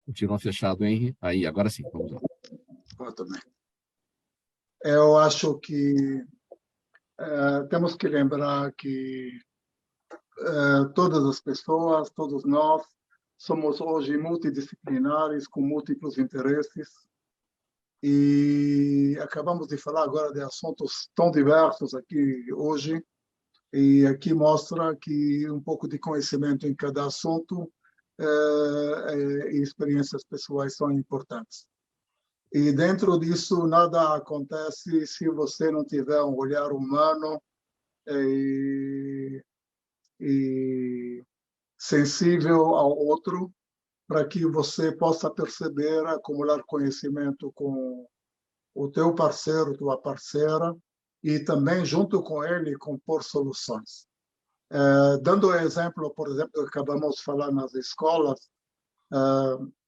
Continua fechado, Henri. Aí, agora sim, vamos lá. Eu acho que temos que lembrar que todas as pessoas, todos nós, somos hoje multidisciplinares, com múltiplos interesses, e acabamos de falar agora de assuntos tão diversos aqui hoje, e aqui mostra que um pouco de conhecimento em cada assunto e experiências pessoais são importantes. E dentro disso, nada acontece se você não tiver um olhar humano e sensível ao outro, para que você possa perceber, acumular conhecimento com o teu parceiro, tua parceira, e também, junto com ele, compor soluções. Dando exemplo, por exemplo, acabamos de falar nas escolas,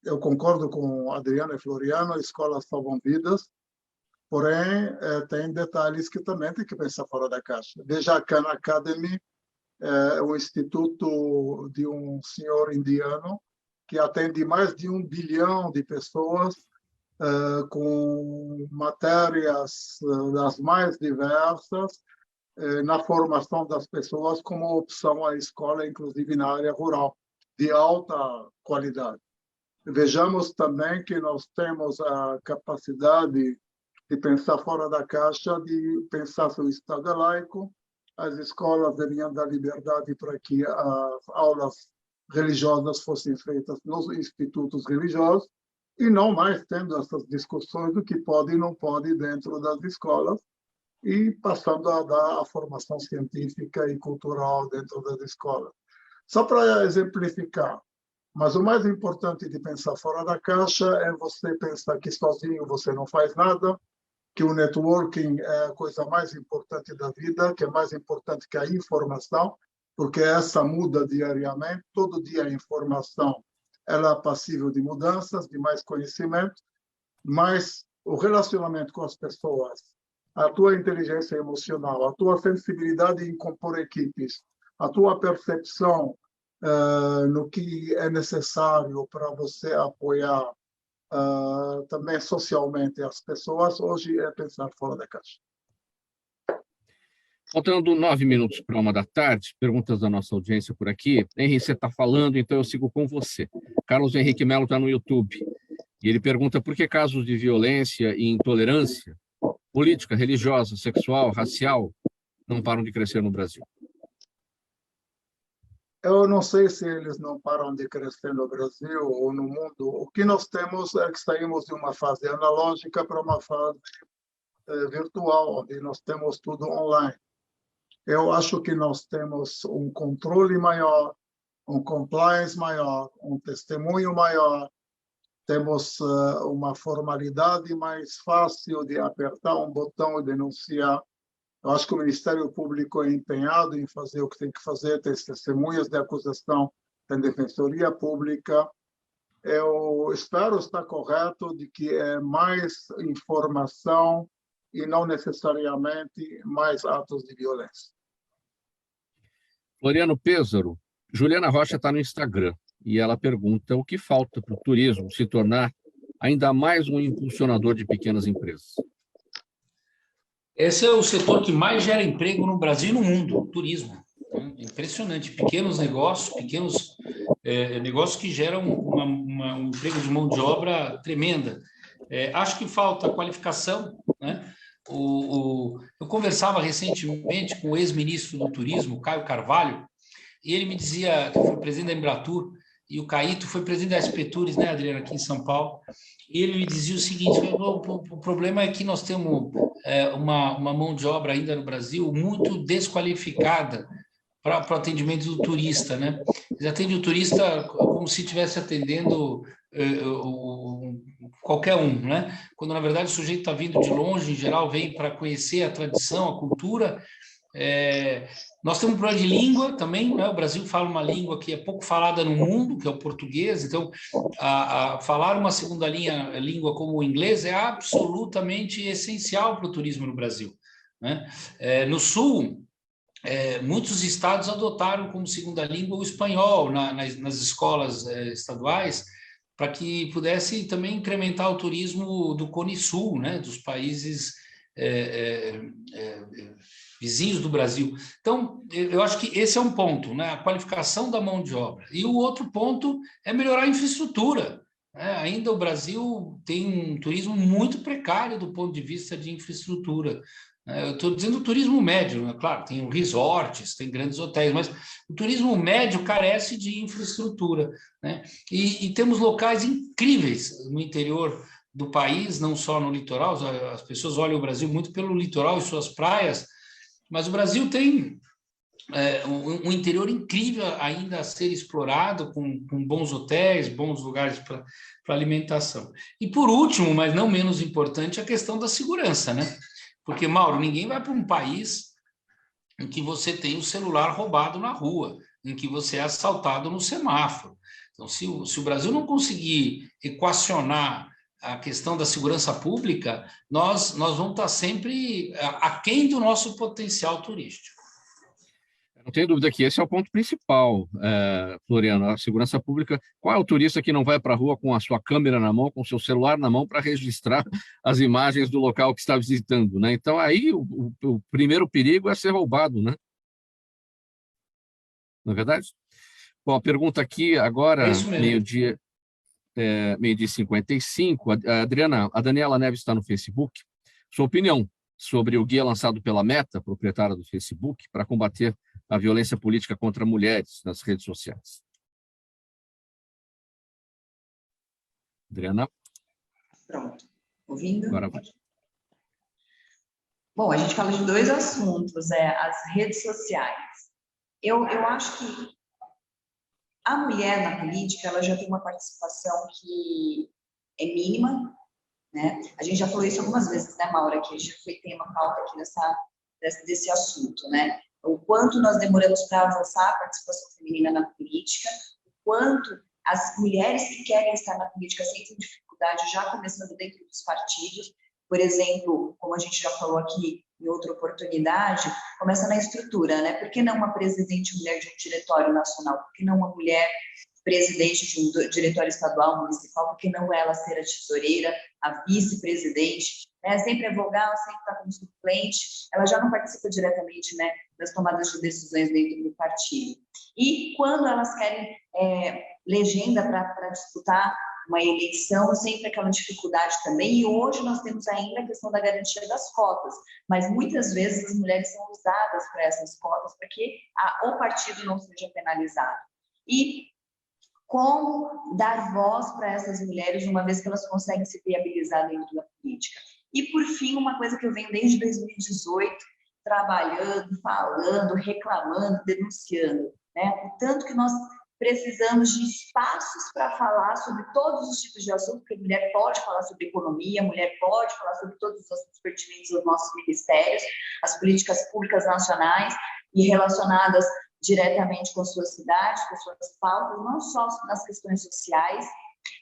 eu concordo com Adriana e Floriano, escolas salvam vidas, porém, tem detalhes que também tem que pensar fora da caixa. Veja a Khan Academy, um instituto de um senhor indiano que atende mais de 1 bilhão de pessoas com matérias das mais diversas na formação das pessoas como opção à escola, inclusive na área rural, de alta qualidade. Vejamos também que nós temos a capacidade de pensar fora da caixa, de pensar se o Estado é laico, as escolas deveriam dar liberdade para que as aulas religiosas fossem feitas nos institutos religiosos, e não mais tendo essas discussões do que pode e não pode dentro das escolas, e passando a dar a formação científica e cultural dentro das escolas. Só para exemplificar, mas o mais importante de pensar fora da caixa é você pensar que sozinho você não faz nada, que o networking é a coisa mais importante da vida, que é mais importante que a informação, porque essa muda diariamente, todo dia a informação ela é passível de mudanças, de mais conhecimento, mas o relacionamento com as pessoas, a tua inteligência emocional, a tua sensibilidade em compor equipes, a tua percepção no que é necessário para você apoiar também socialmente as pessoas, hoje é pensar fora da caixa. Faltando 9 minutos para 1 da tarde, perguntas da nossa audiência por aqui. Henrique, você está falando, então eu sigo com você. Carlos Henrique Melo está no YouTube. E ele pergunta por que casos de violência e intolerância política, religiosa, sexual, racial não param de crescer no Brasil. Eu não sei se eles não param de crescer no Brasil ou no mundo. O que nós temos é que saímos de uma fase analógica para uma fase virtual, onde nós temos tudo online. Eu acho que nós temos um controle maior, um compliance maior, um testemunho maior, temos uma formalidade mais fácil de apertar um botão e denunciar. Eu acho que o Ministério Público é empenhado em fazer o que tem que fazer, tem testemunhas de acusação, tem defensoria pública. Eu espero estar correto de que é mais informação e não necessariamente mais atos de violência. Floriano Pêsaro, Juliana Rocha está no Instagram e ela pergunta o que falta para o turismo se tornar ainda mais um impulsionador de pequenas empresas. Esse é o setor que mais gera emprego no Brasil e no mundo, o turismo. Impressionante, pequenos negócios, negócios que geram um emprego de mão de obra tremenda. Acho que falta qualificação, né? Eu conversava recentemente com o ex-ministro do Turismo, Caio Carvalho, e ele me dizia que foi presidente da Embratur, e o Caíto foi presidente da SP Tours, né, Adriana, aqui em São Paulo, e ele me dizia o seguinte: o problema é que nós temos uma mão de obra ainda no Brasil muito desqualificada para o atendimento do turista, né? Eles atendem o turista como se estivesse atendendo qualquer um, né? Quando, na verdade, o sujeito está vindo de longe, em geral, vem para conhecer a tradição, a cultura. Nós temos um problema de língua também, né? O Brasil fala uma língua que é pouco falada no mundo, que é o português, então falar uma segunda língua como o inglês é absolutamente essencial para o turismo no Brasil, né? No Sul, muitos estados adotaram como segunda língua o espanhol nas escolas estaduais, para que pudesse também incrementar o turismo do Cone Sul, né? Dos países vizinhos do Brasil. Então, eu acho que esse é um ponto, né? A qualificação da mão de obra. E o outro ponto é melhorar a infraestrutura, né? Ainda o Brasil tem um turismo muito precário do ponto de vista de infraestrutura. Eu estou dizendo o turismo médio, né? Claro, tem resorts, tem grandes hotéis, mas o turismo médio carece de infraestrutura, né? E temos locais incríveis no interior do país, não só no litoral. As pessoas olham o Brasil muito pelo litoral e suas praias, mas o Brasil tem um interior incrível ainda a ser explorado, com bons hotéis, bons lugares para alimentação. E, por último, mas não menos importante, a questão da segurança, né? Porque, Mauro, ninguém vai para um país em que você tem o celular roubado na rua, em que você é assaltado no semáforo. Então, se o Brasil não conseguir equacionar a questão da segurança pública, nós vamos estar sempre aquém do nosso potencial turístico. Não tenho dúvida que esse é o ponto principal, Floriano, a segurança pública. Qual é o turista que não vai para a rua com a sua câmera na mão, com o seu celular na mão, para registrar as imagens do local que está visitando, né? Então, aí o primeiro perigo é ser roubado, né? Não é verdade? Bom, a pergunta aqui agora, meio-dia 55. A Daniela Neves está no Facebook. Sua opinião sobre o guia lançado pela Meta, proprietária do Facebook, para combater a violência política contra mulheres nas redes sociais. Adriana? Pronto. Ouvindo? Agora vai. Bom, a gente fala de dois assuntos, as redes sociais. Eu acho que a mulher na política, ela já tem uma participação que é mínima, né? A gente já falou isso algumas vezes, né, Maura, que já foi tema pauta aqui desse assunto, né? O quanto nós demoramos para avançar a participação feminina na política, o quanto as mulheres que querem estar na política sentem dificuldade já começando dentro dos partidos. Por exemplo, como a gente já falou aqui em outra oportunidade, começa na estrutura, né? Por que não uma presidente mulher de um diretório nacional? Por que não uma mulher presidente de um diretório estadual, municipal? Por que não ela ser a tesoureira, a vice-presidente? Né? Sempre é vogal, sempre está como suplente. Ela já não participa diretamente, né, das tomadas de decisões dentro do partido. E quando elas querem legenda para disputar uma eleição, sempre aquela dificuldade também, e hoje nós temos ainda a questão da garantia das cotas, mas muitas vezes as mulheres são usadas para essas cotas para que o partido não seja penalizado. E como dar voz para essas mulheres, uma vez que elas conseguem se viabilizar dentro da política. E, por fim, uma coisa que eu venho desde 2018, trabalhando, falando, reclamando, denunciando, né? O tanto que nós precisamos de espaços para falar sobre todos os tipos de assuntos, porque a mulher pode falar sobre economia, a mulher pode falar sobre todos os assuntos pertinentes aos nossos ministérios, as políticas públicas nacionais e relacionadas diretamente com suas cidades, com suas pautas, não só nas questões sociais,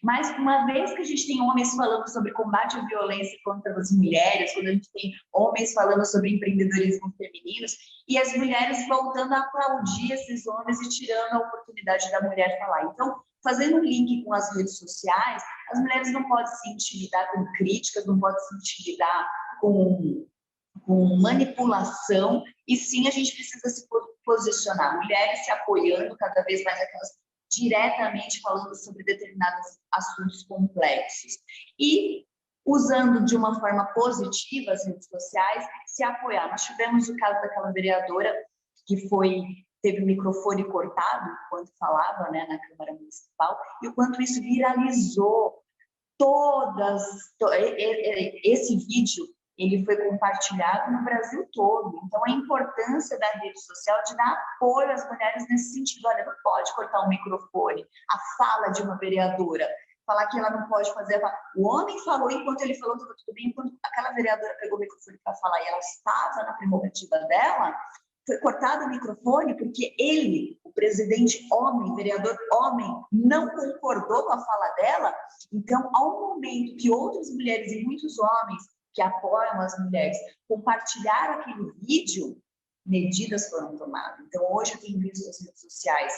mas uma vez que a gente tem homens falando sobre combate à violência contra as mulheres, quando a gente tem homens falando sobre empreendedorismo femininos, e as mulheres voltando a aplaudir esses homens e tirando a oportunidade da mulher falar. Então, fazendo um link com as redes sociais, as mulheres não podem se intimidar com críticas, não podem se intimidar com manipulação, e sim a gente precisa se posicionar. Mulheres se apoiando cada vez mais, aquelas diretamente falando sobre determinados assuntos complexos. E usando de uma forma positiva as redes sociais, se apoiar. Nós tivemos o caso daquela vereadora que teve o microfone cortado enquanto falava, né, na Câmara Municipal, e o quanto isso viralizou. Esse vídeo ele foi compartilhado no Brasil todo. Então, a importância da rede social de dar apoio às mulheres nesse sentido. Olha, não pode cortar um microfone, a fala de uma vereadora, falar que ela não pode fazer. O homem falou, enquanto ele falou, estava tudo bem, enquanto aquela vereadora pegou o microfone para falar e ela estava na prerrogativa dela, foi cortado o microfone porque ele, o presidente homem, vereador homem, não concordou com a fala dela. Então, ao momento que outras mulheres e muitos homens que apoiam as mulheres compartilharam aquele vídeo, medidas foram tomadas. Então, hoje eu tenho visto as redes sociais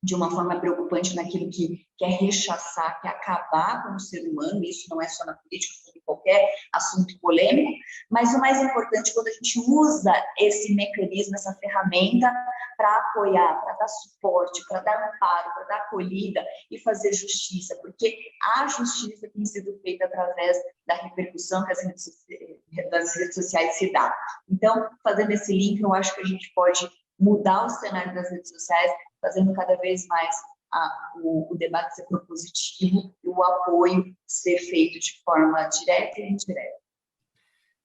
de uma forma preocupante naquilo que quer rechaçar, quer acabar com o ser humano. Isso não é só na política, como em qualquer assunto polêmico, mas o mais importante, quando a gente usa esse mecanismo, essa ferramenta para apoiar, para dar suporte, para dar amparo, para dar acolhida e fazer justiça, porque a justiça tem sido feita através da repercussão que das redes sociais se dá. Então, fazendo esse link, eu acho que a gente pode mudar o cenário das redes sociais, fazendo cada vez mais o debate ser propositivo e o apoio ser feito de forma direta e indireta.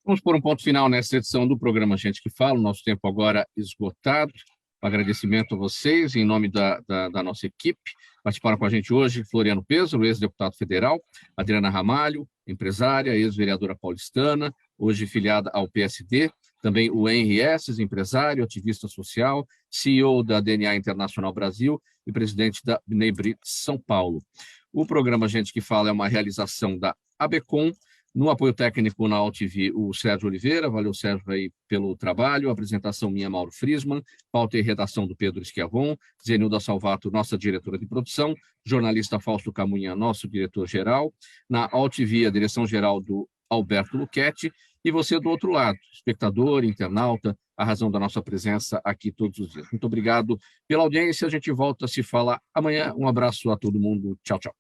Vamos pôr um ponto final nessa edição do programa Gente que Fala, nosso tempo agora esgotado. Agradecimento a vocês, em nome da nossa equipe. Participaram com a gente hoje Floriano Pêsaro, ex-deputado federal, Adriana Ramalho, empresária, ex-vereadora paulistana, hoje filiada ao PSD, também o Henry Esses, empresário, ativista social, CEO da DNA Internacional Brasil e presidente da Bnei Brit São Paulo. O programa Gente que Fala é uma realização da ABECOM, no apoio técnico na AltV, o Sérgio Oliveira. Valeu, Sérgio, aí pelo trabalho. Apresentação minha, Mauro Friesman. Pauta e redação do Pedro Schiavon. Zenilda Salvato, nossa diretora de produção. Jornalista Fausto Camunha, nosso diretor-geral. Na AltV, a direção-geral do Alberto Luchetti. E você do outro lado, espectador, internauta, a razão da nossa presença aqui todos os dias. Muito obrigado pela audiência. A gente volta a se falar amanhã. Um abraço a todo mundo. Tchau, tchau.